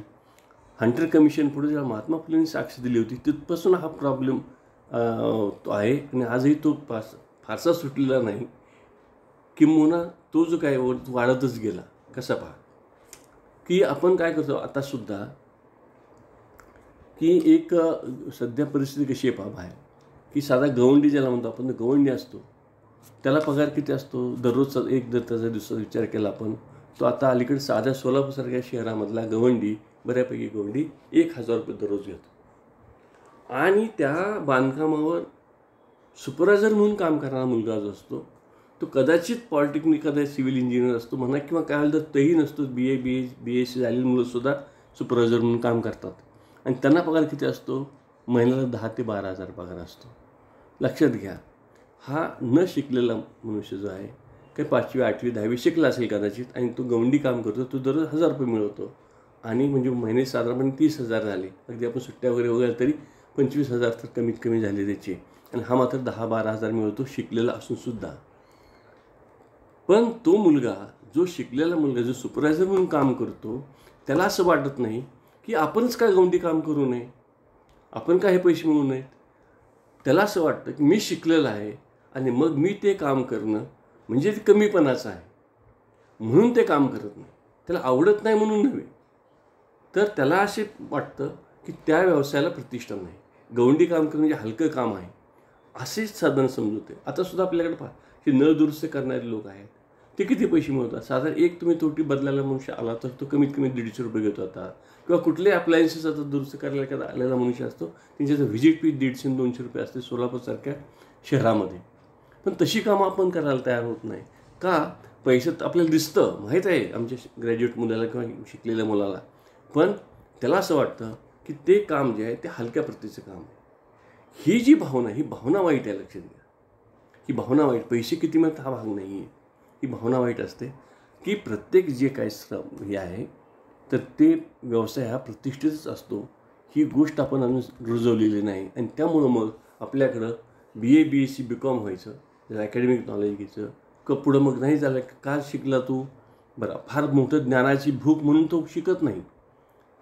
हंटर कमिशन पुढे जेव्हा महात्मा फुलेंनी साक्ष दिली होती तिथपासून हा प्रॉब्लेम तो आहे आणि आजही तो फारसा सुटलेला नाही. किंबहुना तो जो काय वाढतच गेला. कसा पहा की आपण काय करतो आतासुद्धा की एक सध्या परिस्थिती कशी आहे पहा बाहेर की साधा गवंडी ज्याला म्हणतो आपण, गवंडी असतो त्याला पगार किती असतो दररोजचा त्याचा दिवसाचा विचार केला आपण तो आता अलीकडे साध्या सोलापूरसारख्या शहरामधला गवंडी बऱ्यापैकी गवंडी 1000 रुपये दररोज घेतो. आणि त्या बांधकामावर सुपरवायझर म्हणून काम करणारा मुलगा जो असतो तो कदाचित पॉलिटेक्निक कदाचित सिव्हिल इंजिनियर असतो म्हणा किंवा काय झालं तर तेही नसतो, BA-BSc झालेली मुलंसुद्धा सुपरवायझर म्हणून काम करतात आणि त्यांना पगार किती असतो महिन्याला 10,000 ते 12,000 पगार असतो. लक्षात घ्या हा न शिकलेला मनुष्य जो आहे काही 5वी 8वी 10वी शिकला असेल कदाचित आणि तो गवंडी काम करतो, तो दररोज 1000 रुपये मिळवतो आणि म्हणजे महिने साधारणपणे 30,000 झाले. अगदी आपण सुट्ट्या वगैरे तरी 25,000 तर कमीत कमी झाले त्याचे आणि हा मात्र 10-12,000 मिळवतो शिकलेला असूनसुद्धा. पण तो मुलगा जो शिकलेला मुलगा जो सुपरवायझर म्हणून काम करतो त्याला असं वाटत नाही की आपणच काय गवंडी काम करू नये, आपण काय हे पैसे मिळवू नयेत. त्याला असं वाटतं की मी शिकलेलं आहे आणि मग मी ते काम करणं म्हणजे ते कमीपणाचं आहे म्हणून ते काम करत नाही, त्याला आवडत नाही म्हणून नव्हे. तर त्याला असे वाटतं की त्या व्यवसायाला प्रतिष्ठा नाही, गवंडी काम करणं म्हणजे हलकं काम आहे असेच साधारण समजूत आहे. आतासुद्धा आपल्याकडे पहा की नळ दुरुस्त करणारे लोक आहेत ते किती पैसे मिळवतात. साधारण एक तुम्ही तोटी बदलायला मनुष्य आला तर तो कमीत कमी 150 रुपये घेतो आता. किंवा कुठलेही अप्लायन्सेस आता दुरुस्त करायला आलेला मनुष्य असतो त्यांच्याचं व्हिजिट फी 150-200 रुपये असते सोलापूरसारख्या शहरामध्ये. पण तशी कामं आपण करायला तयार होत नाही का पैशात आपल्याला दिसतं माहीत आहे आमच्या ग्रॅज्युएट मुलाला किंवा शिकलेल्या मुलाला, पण त्याला असं वाटतं की ते काम जे आहे ते हलक्या प्रतीचं काम आहे. ही जी भावना ही भावना वाईट आहे. लक्षात घ्या ही भावना वाईट, पैसे किती मिळतात हा भाग नाही आहे, ही भावना वाईट असते की प्रत्येक जे काय श्रम हे आहे तर ते व्यवसाय हा प्रतिष्ठितच असतो. ही गोष्ट आपण अजून रुजवलेली नाही आणि त्यामुळं मग आपल्याकडं BA-BSc BCom व्हायचं, त्याचं अकॅडमिक नॉलेज घ्यायचं का पुढं मग नाही झालं का शिकला तू बरं फार मोठं ज्ञानाची भूक म्हणून तो शिकत नाही.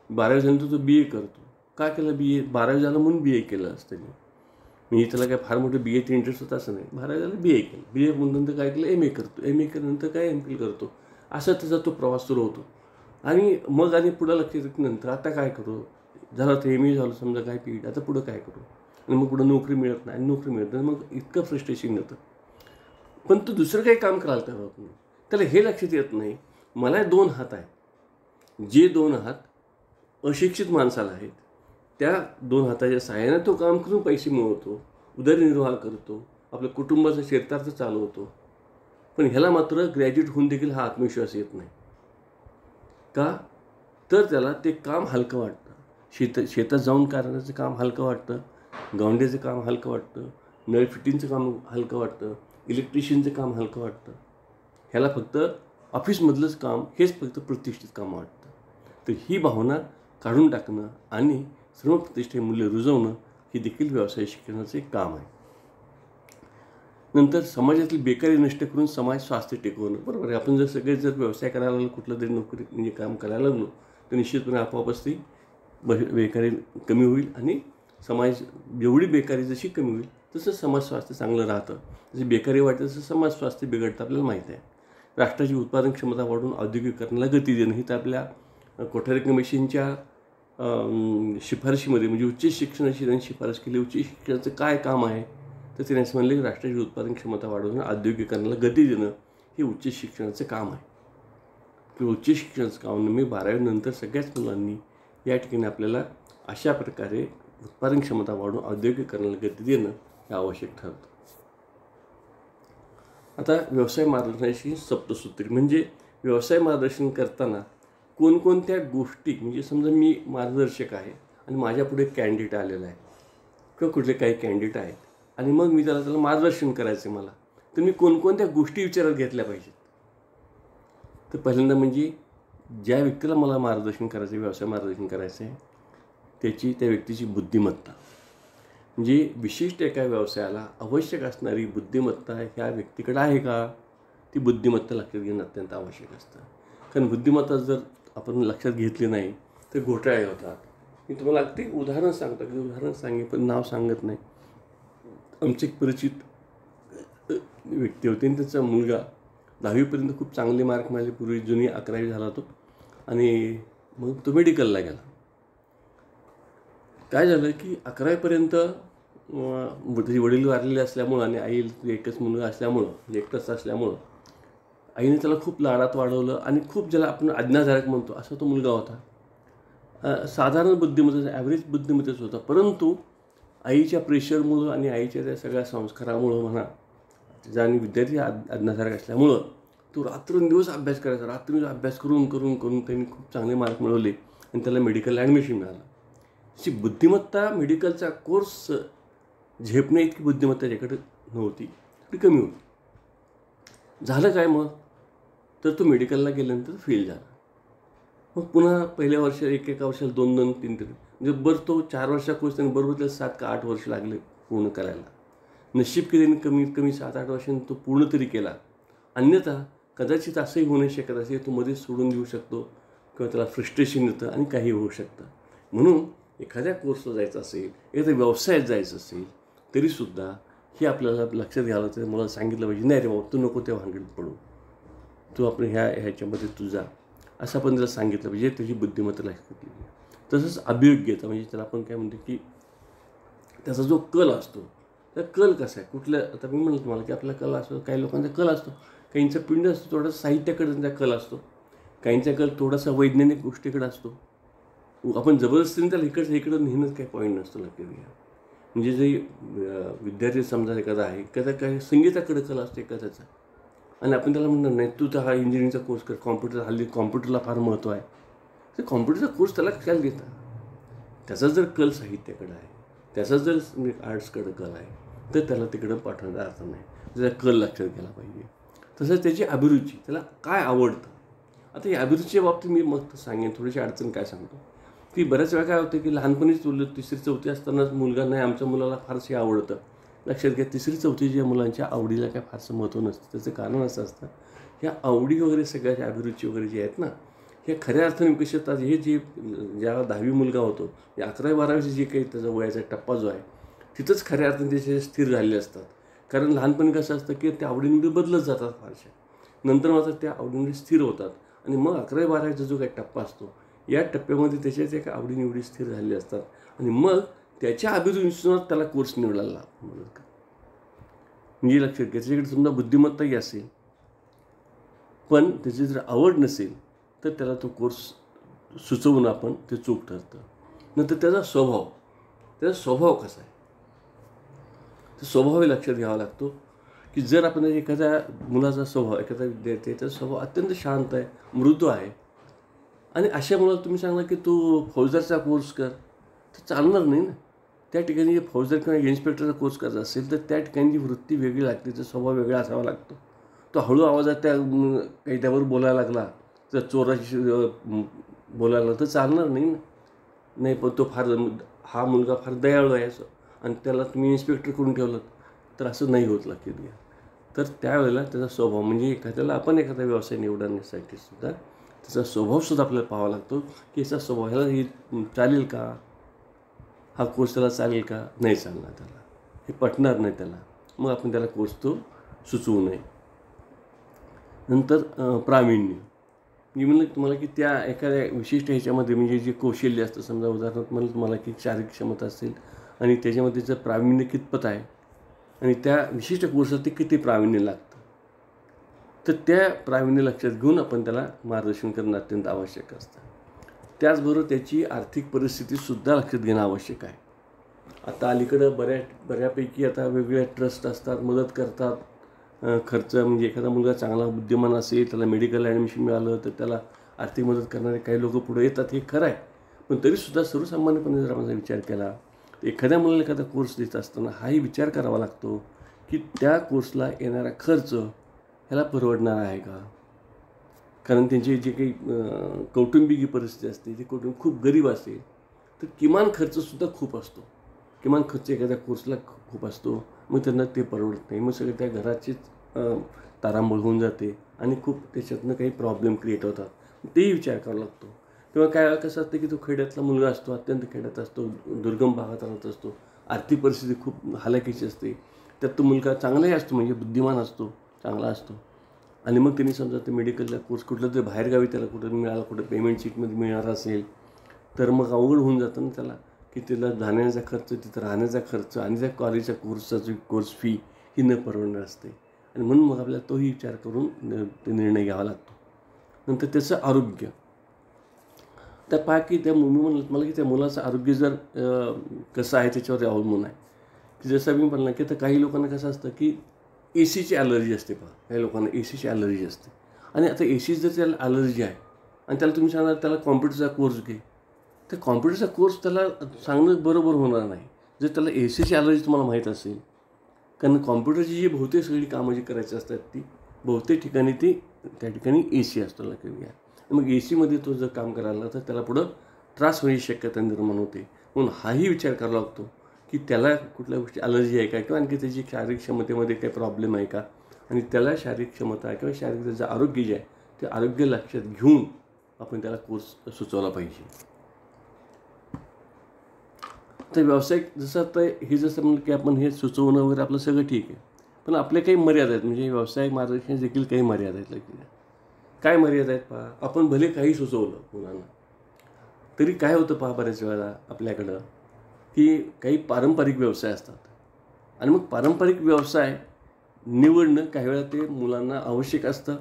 12वी झाल्यानंतर तो BA करतो. का केलं BA? 12वी झालं म्हणून BA केलं असतं मी म्हणजे त्याला काय फार मोठं BA ते इंटरेस्ट होता असं नाही. 12वी झालं BA केलं, BA नंतर काय केलं MA करतो, MA केल्यानंतर काय MPhil करतो. असं त्याचा तो प्रवास सुरू होतो आणि मग आणि पुढं लक्ष येतं की नंतर आता काय करू झालं तर MA झालं समजा काय PhD आता पुढं काय करू आणि मग पुढं नोकरी मिळत नाही, नोकरी मिळत नाही, मग इतकं फ्रस्ट्रेशन येतं. पण तो दुसरं काही काम करायला तयार होत नाही. त्याला हे लक्षात येत नाही मला 2 हात आहेत, जे 2 हात अशिक्षित माणसाला आहेत त्या 2 हाताच्या सहाय्याने तो काम करून पैसे मिळवतो, उदरनिर्वाह करतो, आपल्या कुटुंबाचा चरितार्थ चालवतो. पण ह्याला मात्र ग्रॅज्युएट होऊन देखील हा आत्मविश्वास येत नाही. का? तर त्याला ते काम हलकं वाटतं. शेतात जाऊन करण्याचं काम हलकं वाटतं, गवंड्याचं काम हलकं वाटतं, नळ फिटिंगचं काम हलकं वाटतं, इलेक्ट्रिशियनचं काम हलकं वाटतं. ह्याला फक्त ऑफिसमधलंच काम हेच फक्त प्रतिष्ठित काम वाटतं. तर ही भावना काढून टाकणं आणि श्रमप्रतिष्ठे मूल्य रुजवणं ही देखील व्यवसाय शिक्षणाचं एक काम आहे. नंतर समाजातील बेकारी नष्ट करून समाज स्वास्थ्य टिकवणं. बरोबर आहे. आपण सगळे जर व्यवसाय करायला लागलो, कुठलं तरी नोकरी म्हणजे काम करायला लागलो, तर निश्चितपणे आपोआपच ती बेकारी कमी होईल आणि समाज जेवढी बेकारी जशी कमी होईल तसं समाज स्वास्थ्य चांगलं राहतं. जशी बेकारी वाटते तसं समाज स्वास्थ्य बिघडतं आपल्याला माहीत आहे. राष्ट्राची उत्पादन क्षमता वाढवून औद्योगिकरणाला गती देणं ही तर आपल्या कोठारी कमिशनच्या शिफारशीमध्ये म्हणजे उच्च शिक्षणाची त्यांनी शिफारस केली. उच्च शिक्षणाचं काय काम आहे तर त्याने असं म्हणले की राष्ट्राची उत्पादन क्षमता वाढवून औद्योगिकरणाला गती देणं हे उच्च शिक्षणाचं काम आहे. की उच्च शिक्षणाचं काम मी 12वी नंतर सगळ्याच मुलांनी या ठिकाणी आपल्याला अशा प्रकारे उत्पादन क्षमता वाढवून औद्योगिकरणाला गती देणं हे आवश्यक ठरतं. आता व्यवसाय मार्गदर्शनाची सप्तसूत्री म्हणजे व्यवसाय मार्गदर्शन करताना कोणकोणत्या गोष्टी म्हणजे समजा मी मार्गदर्शक आहे आणि माझ्यापुढे कॅन्डिडेट आलेला आहे किंवा कुठले काही कॅन्डिडेट आहेत आणि मग मी त्याला मार्गदर्शन करायचं आहे मला, तर मी कोणकोणत्या गोष्टी विचारात घेतल्या पाहिजेत. तर पहिल्यांदा म्हणजे ज्या व्यक्तीला मला मार्गदर्शन करायचं आहे, व्यवसाय मार्गदर्शन करायचं आहे, त्या व्यक्तीची बुद्धिमत्ता म्हणजे विशिष्ट एका व्यवसायाला आवश्यक असणारी बुद्धिमत्ता ह्या व्यक्तीकडे आहे का, ती बुद्धिमत्ता लक्षात घेणं अत्यंत आवश्यक असतं. कारण बुद्धिमत्ता जर आपण लक्षात घेतली नाही तर घोटाळे होतात. मी तुम्हाला अगदी उदाहरण सांगतो, की उदाहरण सांगे पण नाव सांगत नाही. आमचे एक परिचित व्यक्ती होते आणि त्याचा मुलगा 10वीपर्यंत खूप चांगले मार्क मिळाले. पूर्वी जुनी 11वी झाला तो आणि मग तो मेडिकलला गेला. काय झालं की 11वीपर्यंत त्याचे वडील वारलेले असल्यामुळं आणि आई एकच मुलगा असल्यामुळं म्हणजे एकटंच असल्यामुळं आईने त्याला खूप लाडात वाढवलं आणि खूप ज्याला आपण आज्ञाधारक म्हणतो असा तो मुलगा होता. साधारण बुद्धिमत्तेचा ॲव्हरेज बुद्धिमत्तेच होता. परंतु आईच्या प्रेशरमुळं आणि आईच्या त्या सगळ्या संस्कारामुळं म्हणा त्याचा आणि विद्यार्थी आज्ञाधारक असल्यामुळं तो रात्रंदिवस अभ्यास करायचा. रात्रंदिवस अभ्यास करून करून करून त्यांनी खूप चांगले मार्क मिळवले आणि त्याला मेडिकलला ॲडमिशन मिळालं. अशी बुद्धिमत्ता मेडिकलचा कोर्स झेपणे इतकी बुद्धिमत्ता त्याच्याकडे नव्हती, ती कमी होती. झालं काय मग तर तो मेडिकलला गेल्यानंतर फेल झाला. मग पुन्हा पहिल्या वर्षात एका वर्षाला 2-2, 3-3 म्हणजे बरं तो 4 वर्षा कोर्स त्याने बरोबर त्याला 7 का 8 वर्ष लागले पूर्ण करायला. नशीब की त्याने कमीत कमी 7-8 वर्षांनी तो पूर्ण तरी केला. अन्यथा कदाचित असंही होऊ नाही शकत असेल तो मध्येच सोडून देऊ शकतो किंवा त्याला फ्रस्ट्रेशन येतं आणि काही होऊ शकतं. म्हणून एखाद्या कोर्सला जायचं असेल, एखाद्या व्यवसायात जायचं असेल तरीसुद्धा हे आपल्याला लक्षात घ्यायला तर मला सांगितलं पाहिजे नाही रे बाबा तू नको त्या भानगडीत पडू, तू आपण ह्याच्यामध्ये तू जा असं आपण त्याला सांगितलं पाहिजे. त्याची बुद्धिमत्ता लक्षात घेतली. तसंच अभियोग्यता म्हणजे त्याला आपण काय म्हणतो की त्याचा जो कल असतो त्या कल कसा आहे कुठल्या आता मी म्हणलं तुम्हाला की आपला कल असतो, काही लोकांचा कल असतो, काहींचा पिंड असतो, थोडासा साहित्याकडे त्यांचा कल असतो, काहींचा कल थोडासा वैज्ञानिक गोष्टीकडे असतो. आपण जबरदस्तीने त्याला इकडं नेहमीच काही पॉईंट नसतो लक्षात घ्या. म्हणजे जे विद्यार्थी समजा एखादा आहे एखादा काही संगीताकडे कल असतो एखाद्याचा आणि आपण त्याला म्हणणार नाही तू तर हा इंजिनिअरिंगचा कोर्स कर, कॉम्प्युटर हल्ली कॉम्प्युटरला फार महत्त्व आहे. तर कॉम्प्युटरचा कोर्स त्याला काय देता, त्याचा जर कल साहित्याकडे आहे, त्याचा जर आर्ट्सकडे कल आहे तर त्याला तिकडं पाठवण्याचा अर्थ नाही. त्याचा कल लक्षात घ्यायला पाहिजे. तसंच त्याची अभिरुची, त्याला काय आवडतं. आता या अभिरुचीच्या बाबतीत मी मग सांगेन थोडीशी अडचण काय सांगतो की बऱ्याच वेळा काय होतं की लहानपणीच 3री-4थी असतानाच मुलगा नाही आमच्या मुलाला फारसे आवडतं. लक्षात घ्या 3री-4थीच्या मुलांच्या आवडीला काय फारसं महत्त्व नसतं. त्याचं कारण असं असतं ह्या आवडी वगैरे सगळ्या अभिरुची वगैरे जे आहेत ना हे खऱ्या अर्थाने विकसित होतात. हे जे ज्या 10वी मुलगा होतो 11वी-12वीचे जे काही त्याचा वयाचा टप्पा जो आहे तिथंच खऱ्या अर्थाने त्याचे स्थिर झालेले असतात. कारण लहानपणी कसं असतं की त्या आवडीनिवडी बदलत जातात फारशा, नंतर मात्र त्या आवडीनिवडी स्थिर होतात आणि मग 11वी-12वीचा जो काही टप्पा असतो या टप्प्यामध्ये त्याच्याच एका आवडीनिवडी स्थिर झालेली असतात आणि मग त्याच्या अभिरुचीनुसार त्याला कोर्स निवडायला मदत करतात. म्हणजे लक्षात घ्या त्याच्याकडे समजा बुद्धिमत्ताही असेल पण त्याची जर आवड नसेल तर त्याला तो कोर्स सुचवून आपण ते चूक ठरतं. नंतर त्याचा स्वभाव कसा आहे, तो स्वभावही लक्षात घ्यावा लागतो. की जर आपण एखाद्या मुलाचा स्वभाव, एखादा विद्यार्थी स्वभाव अत्यंत शांत आहे, मृदू आहे, आणि अशा मुलाला तुम्ही सांगला की तू फौजदारचा कोर्स कर, तर चालणार नाही ना. त्या ठिकाणी फौजदार किंवा इन्स्पेक्टरचा कोर्स करायचा असेल तर त्या ठिकाणी वृत्ती वेगळी लागते, त्याचा स्वभाव वेगळा असावा लागतो. तो हळू आवाजात काही त्यावर बोलायला लागला, तर चोराशी बोलायला लागला तर चालणार नाही ना. नाही, पण तो हा मुलगा फार दयाळू आहे असं, आणि त्याला तुम्ही इन्स्पेक्टर करून ठेवलं तर असं नाही होत, लक्षात घ्या. तर त्यावेळेला त्याचा स्वभाव, म्हणजे आपण एखादा व्यवसाय निवडण्यासाठी सुद्धा त्याचा स्वभावसुद्धा आपल्याला पाहावा लागतो की याचा स्वभाव, ह्याला हे चालेल का, हा कोर्स त्याला चालेल का, नाही चालणार, त्याला हे पटणार नाही त्याला, मग आपण त्याला कोर्स तो सुचवू नये. नंतर प्रावीण्य, मी म्हणलं तुम्हाला की त्या एखाद्या विशिष्ट ह्याच्यामध्ये म्हणजे जे कौशल्य असतं, समजा उदाहरणार्थ म्हणलं तुम्हाला की शारीरिक क्षमता असेल आणि त्याच्यामध्ये जर प्रावीण्य कितपत आहे आणि त्या विशिष्ट कोर्ससाठी किती प्रावीण्य लागतं, तर त्या प्रावीण्य लक्षात घेऊन आपण त्याला मार्गदर्शन करणं अत्यंत आवश्यक असतं. त्याचबरोबर त्याची आर्थिक परिस्थितीसुद्धा लक्षात घेणं आवश्यक आहे. आता अलीकडं बऱ्यापैकी आता वेगवेगळ्या ट्रस्ट असतात, मदत करतात. खर्च म्हणजे एखादा मुलगा चांगला बुद्धिमान असेल, त्याला मेडिकल ॲडमिशन मिळालं तर त्याला आर्थिक मदत करणारे काही लोक पुढे येतात, हे खरं आहे. पण तरीसुद्धा सर्वसामान्यपणे जर आपण विचार केला तर एखाद्या मुलाला एखादा कोर्स देत असताना हाही विचार करावा लागतो की त्या कोर्सला येणारा खर्च ह्याला परवडणार आहे का. कारण त्यांची जी काही कौटुंबिक परिस्थिती असते, जे कुटुंब खूप गरीब असेल तर किमान खर्चसुद्धा खूप असतो, किमान खर्च एखाद्या कोर्सला खूप असतो. मग त्यांना ते परवडत नाही, मग सगळे त्या घराचीच तारांबळ होऊन जाते आणि खूप त्याच्यातनं काही प्रॉब्लेम क्रिएट होतात, तेही विचार करावा लागतो. तेव्हा काय कसं असतं की तो खेड्यातला मुलगा असतो, अत्यंत खेड्यात असतो, दुर्गम भागात राहत असतो, आर्थिक परिस्थिती खूप हालाकीची असते. त्यात तो मुलगा चांगलाही असतो, म्हणजे बुद्धिमान असतो, चांगला असतो, आणि मग त्यांनी समजा ते मेडिकलचा कोर्स कुठलं तरी बाहेरगावी त्याला कुठं मिळाला, कुठं पेमेंट शीटमध्ये मिळणार असेल तर मग अवघड होऊन जातं ना त्याला, की त्याला जाण्याचा खर्च, तिथं राहण्याचा खर्च आणि त्या कॉलेजच्या कोर्स फी ही न परवडणार असते. आणि म्हणून मग आपल्याला तोही विचार करून ते निर्णय घ्यावा लागतो. नंतर त्याचं आरोग्य, तर पहा की त्या म्हणलं मला की त्या मुलाचं आरोग्य जर कसं आहे त्याच्यावर अवलंबून आहे. की जसं मी म्हणलं की आता काही लोकांना कसं असतं की ए सीची ॲलर्जी असते. पहा, काही लोकांना ए सीची ॲलर्जी असते, आणि आता ए सी जर त्याला ॲलर्जी आहे आणि त्याला तुम्ही सांगणार त्याला कॉम्प्युटरचा कोर्स घे, तर कॉम्प्युटरचा कोर्स त्याला सांगणं बरोबर होणार नाही जर त्याला ए सीची ॲलर्जी तुम्हाला माहीत असेल. कारण कॉम्प्युटरची जी बहुतेक सगळी कामं जी करायची असतात ती बहुतेक ठिकाणी त्या ठिकाणी ए सी असतो, लक्षात घ्या. मग ए सीमध्ये तो जर काम करायला तर त्याला पुढं त्रास होण्याची शक्यता निर्माण होते. म्हणून हाही विचार करावा लागतो की त्याला कुठल्या गोष्टी ॲलर्जी आहे का, किंवा आणखी त्याची शारीरिक क्षमतेमध्ये काही प्रॉब्लेम आहे का, आणि त्याला शारीरिक क्षमता किंवा शारीरिक त्याचं आरोग्य जे आहे ते आरोग्य लक्षात घेऊन आपण त्याला कोर्स सुचवला पाहिजे. तर व्यावसायिक जसं आता हे जसं म्हणलं की आपण हे सुचवणं वगैरे आपलं सगळं ठीक आहे, पण आपले काही मर्यादा आहेत, म्हणजे व्यावसायिक मार्गदर्शन देखील काही मर्यादा आहेत. लक्षात काय मर्यादा आहेत पहा. आपण भले काही सुचवलं मुलांना तरी काय होतं पहा, बऱ्याच वेळेला आपल्याकडं की काही पारंपरिक व्यवसाय असतात, आणि मग पारंपरिक व्यवसाय निवडणं काही वेळा ते मुलांना आवश्यक असतं,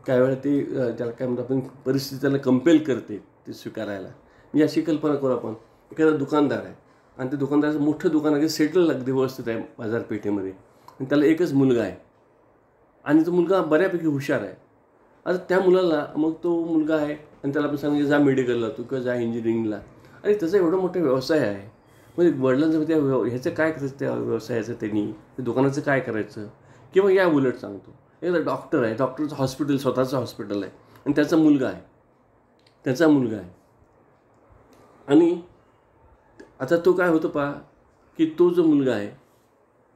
काही वेळा ते त्याला काय म्हणतो आपण परिस्थिती त्याला कंपेल करते ते स्वीकारायला. म्हणजे अशी कल्पना करू आपण, एखादा दुकानदार आहे आणि त्या दुकानदाराचं मोठं दुकान आहे, सेटल अगदी व्यवस्थित आहे बाजारपेठेमध्ये, आणि त्याला एकच मुलगा आहे आणि तो मुलगा बऱ्यापैकी हुशार आहे. आता त्या मुलाला मग तो मुलगा आहे आणि त्याला आपण सांगितलं जा मेडिकलला तू, किंवा जा इंजिनिअरिंगला, आणि त्याचा एवढा मोठा व्यवसाय आहे. मग वडिलांचं त्या ह्याचं काय करायचं, त्या व्यवसायाचं त्यांनी त्या दुकानाचं काय करायचं. किंवा या उलट सांगतो, एकदा डॉक्टर आहे, डॉक्टरचं हॉस्पिटल, स्वतःचं हॉस्पिटल आहे, आणि त्याचा मुलगा आहे, आणि आता तो काय होतं पहा की तो जो मुलगा आहे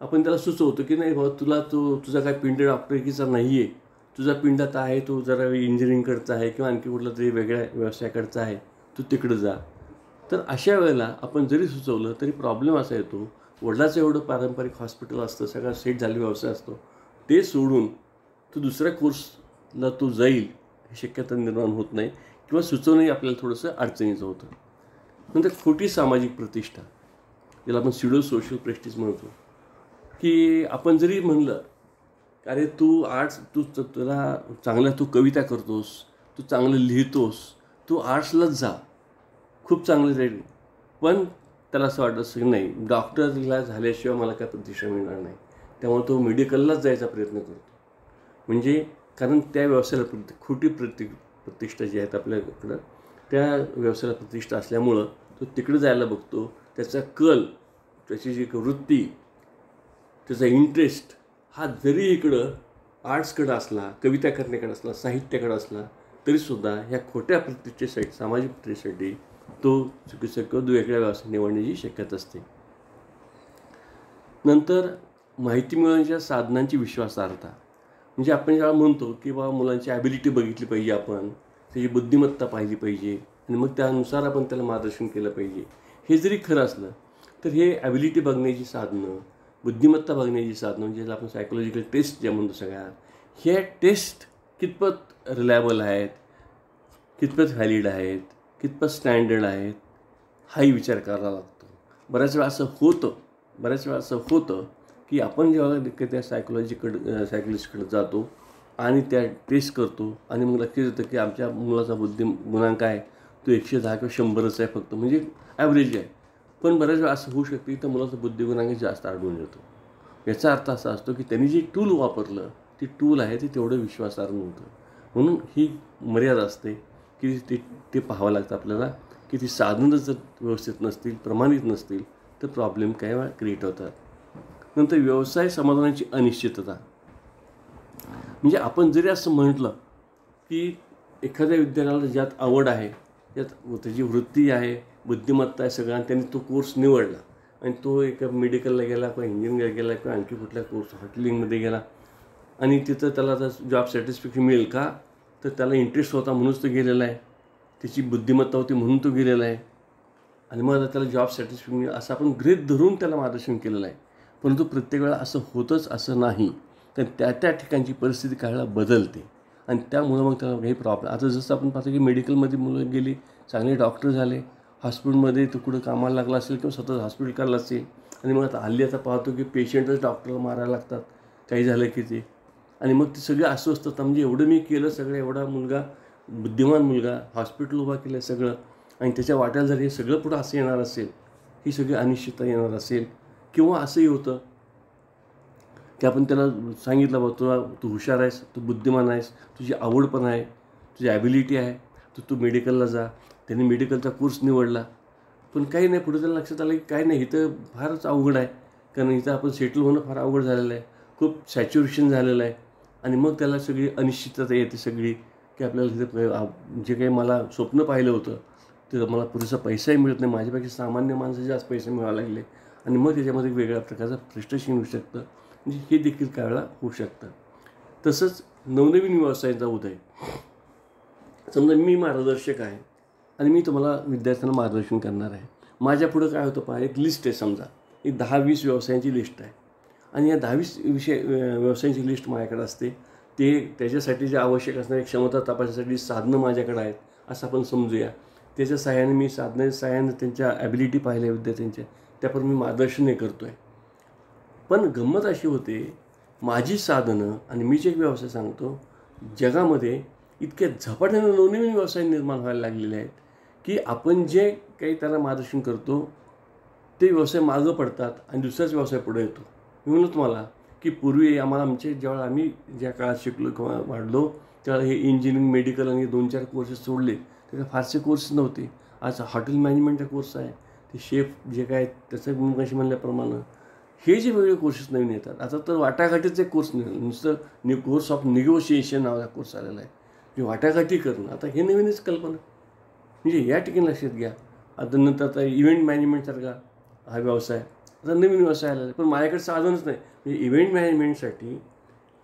आपण त्याला सुचवतो की नाही बाबा तुझा काय पिंड डॉक्टरकीचा नाही आहे, तुझा पिंड आता आहे तो जरा इंजिनिअरिंगकडचा आहे किंवा आणखी कुठला तरी वेगळ्या व्यवसायाकडचा आहे, तू तिकडं जा. तर अशा वेळेला आपण जरी सुचवलं तरी प्रॉब्लेम असा येतो, वडिलाचं एवढं पारंपरिक हॉस्पिटल असतं, सगळा सेट झालेला व्यवसाय असतो, ते सोडून तो दुसऱ्या कोर्सला तो जाईल ही शक्यता निर्माण होत नाही, किंवा सुचवणंही आपल्याला थोडंसं अडचणीचं होतं. नंतर खोटी सामाजिक प्रतिष्ठा, ज्याला आपण सिडो सोशल प्रेस्टिज म्हणतो, की आपण जरी म्हणलं अरे तू तुला चांगल्या तू कविता करतोस, तू चांगलं लिहितोस, तू आर्ट्सलाच जा, खूप चांगलं राहील, पण त्याला असं वाटत असतं की नाही, डॉक्टरला झाल्याशिवाय मला काय प्रतिष्ठा मिळणार नाही, त्यामुळे तो मेडिकललाच जायचा प्रयत्न करतो. म्हणजे कारण त्या व्यवसायाला खोटी प्रतिष्ठा जी आहेत आपल्याकडं, त्या व्यवसायाला प्रतिष्ठा असल्यामुळं तो तिकडे जायला बघतो. त्याचा कल, त्याची जी वृत्ती, त्याचा इंटरेस्ट हा जरी इकडं आर्ट्सकडं असला, कविता करण्याकडे असला, साहित्याकडे असला, तरीसुद्धा ह्या खोट्या प्रतिष्ठेसाठी, सामाजिक प्रतिष्ठेसाठी तो चिकित्सक वेगळ्या व्यवसाय निवडण्याची शक्यता असते. नंतर माहिती मिळवण्याच्या साधनांची विश्वासार्हता. म्हणजे आपण जेव्हा म्हणतो की बाबा मुलांची ॲबिलिटी बघितली पाहिजे, आपण त्याची बुद्धिमत्ता पाहिली पाहिजे आणि मग त्यानुसार आपण त्याला मार्गदर्शन केलं पाहिजे. हे जरी खरं असलं तर हे ॲबिलिटी बघण्याची साधनं, बुद्धिमत्ता बघण्याची साधनं, म्हणजे ज्याला आपण सायकोलॉजिकल टेस्ट ज्या म्हणतो सगळ्या, हे टेस्ट कितपत रिलायबल आहेत, कितपत व्हॅलिड आहेत, कितपत स्टँडर्ड आहेत, हाही विचार करावा लागतो. बऱ्याच वेळा असं होतं की आपण जेव्हा त्या सायकोलॉजिस्टकडे जातो आणि त्या टेस्ट करतो आणि मग लक्षात येतं की आमच्या मुलाचा गुणांक आहे तो 110 किंवा 100च आहे फक्त, म्हणजे ॲव्हरेज आहे. पण बऱ्याच वेळा असं होऊ शकतं की त्या मुलाचा बुद्धिगुणांक जास्त आढळून येतो. याचा अर्थ असा असतो की त्यांनी जे टूल वापरलं, ती टूल आहे ते तेवढं विश्वासार्ह नव्हतं. म्हणून ही मर्यादा असते की ते पाहावं लागतं आपल्याला की ती साधनं जर व्यवस्थित नसतील, प्रमाणित नसतील, तर प्रॉब्लेम काही वेळा क्रिएट होतात. नंतर व्यवसाय समाधानाची अनिश्चितता. म्हणजे आपण जरी असं म्हटलं की एखाद्या विद्यार्थ्याला ज्यात आवड आहे, त्यात त्याची वृत्ती आहे, बुद्धिमत्ता आहे सगळं, आणि त्यांनी तो कोर्स निवडला आणि तो एका मेडिकलला गेला किंवा इंजिनिअरिंगला गेला किंवा आणखी कुठल्या कोर्स हॉटेलिंगमध्ये गेला आणि तिथं त्याला आता जॉब सॅटिस्फॅक्शन मिळेल का, तर त्याला इंटरेस्ट होता म्हणूनच तो गेलेला आहे, त्याची बुद्धिमत्ता होती म्हणून तो गेलेला आहे आणि मग आता त्याला जॉब सॅटिस्फॅक्शन मिळेल असं आपण गृहीत धरून त्याला मार्गदर्शन केलेलं आहे. परंतु प्रत्येक वेळा असं होतंच असं नाही, तर त्या ठिकाणची परिस्थिती काही वेळा बदलते आणि त्यामुळं मग त्याला काही प्रॉब्लेम. आता जसं आपण पाहतो की मेडिकलमध्ये मुलं गेली, चांगले डॉक्टर झाले, हॉस्पिटलमध्ये तो कुठं कामाला लागला असेल किंवा स्वतः हॉस्पिटल काढलं असेल, आणि मग आता पाहतो की पेशंटच डॉक्टरला मारायला लागतात काही झालं की ते, आणि मग ते सगळे अस्वस्थता. म्हणजे एवढं मी केलं सगळं, एवढा मुलगा बुद्धिमान मुलगा, हॉस्पिटल उभा केलं सगळं, आणि त्याच्या वाट्याला जर हे सगळं पुढं असं येणार असेल, ही सगळी अनिश्चितता येणार असेल, किंवा असंही होतं की आपण त्याला सांगितलं बा तू हुशार आहेस, तू बुद्धिमान आहेस, तुझी आवड पण आहे, तुझी ॲबिलिटी आहे, तू मेडिकलला जा. त्यांनी मेडिकलचा कोर्स निवडला, पण काही नाही, पुढे त्याला लक्षात आलं की काही नाही, इथं फारच अवघड आहे, कारण इथं आपण सेटल होणं फार अवघड झालेलं आहे, खूप सॅच्युरेशन झालेलं आहे. आणि मग त्याला सगळी अनिश्चितता येते सगळी की आपल्याला तिथं जे काही मला स्वप्न पाहिलं होतं ते मला पुरेसा पैसाही मिळत नाही, माझ्यापेक्षा सामान्य माणसं जास्त पैसे मिळायला लागले, आणि मग त्याच्यामध्ये वेगळ्या प्रकारचं फ्रस्ट्रेशन होऊ शकतं. म्हणजे हे देखील काही वेळा होऊ शकतं. तसंच नवनवीन व्यवसायाचा उदय. समजा मी मार्गदर्शक आहे आणि मी तुम्हाला विद्यार्थ्यांना मार्गदर्शन करणार आहे. माझ्या पुढं काय होतं पहा, एक लिस्ट आहे, समजा एक 10-20 व्यवसायांची लिस्ट आहे, आणि या 10-20 व्यवसायांची लिस्ट माझ्याकडे असते. त्याच्यासाठी जे आवश्यक असणारी क्षमता तपासण्यासाठी साधनं माझ्याकडे आहेत असं आपण समजूया. त्याच्या सहाय्याने मी साधनाच्या त्यांच्या ॲबिलिटी पाहिल्या विद्यार्थ्यांच्या, त्यावर मी मार्गदर्शन करतो आहे. पण गंमत अशी होते, माझी साधनं आणि मी जे व्यवसाय सांगतो, जगामध्ये इतक्या झपाट्यानं नवनवीन व्यवसाय निर्माण व्हायला लागलेले आहेत की आपण जे काही त्यांना मार्गदर्शन करतो ते व्यवसाय मागं पडतात आणि दुसराच व्यवसाय पुढे येतो. मी म्हणलो तुम्हाला की पूर्वी जेव्हा आम्ही ज्या काळात शिकलो किंवा वाढलो, त्यावेळेला हे इंजिनिअरिंग, मेडिकल आणि 2-4 कोर्सेस सोडले, त्याचे फारसे कोर्सेस नव्हते. आज हॉटेल मॅनेजमेंटचा कोर्स आहे, ते शेफ जे काय त्याचं मगाशी म्हणल्याप्रमाणे हे जे वेगळे कोर्सेस नवीन येतात. आता तर वाटाघाटीचे कोर्स निघाले, नुसतं कोर्स ऑफ निगोशिएशन नावाचा कोर्स आलेला आहे, जे वाटाघाटी करणं. आता हे नवीनच कल्पना, म्हणजे या ठिकाणी लक्षात घ्या. आता नंतर आता इव्हेंट मॅनेजमेंटसारखा हा व्यवसाय, आता नवीन व्यवसाय आलेला आहे, पण माझ्याकडे साधनच नाही. म्हणजे इव्हेंट मॅनेजमेंटसाठी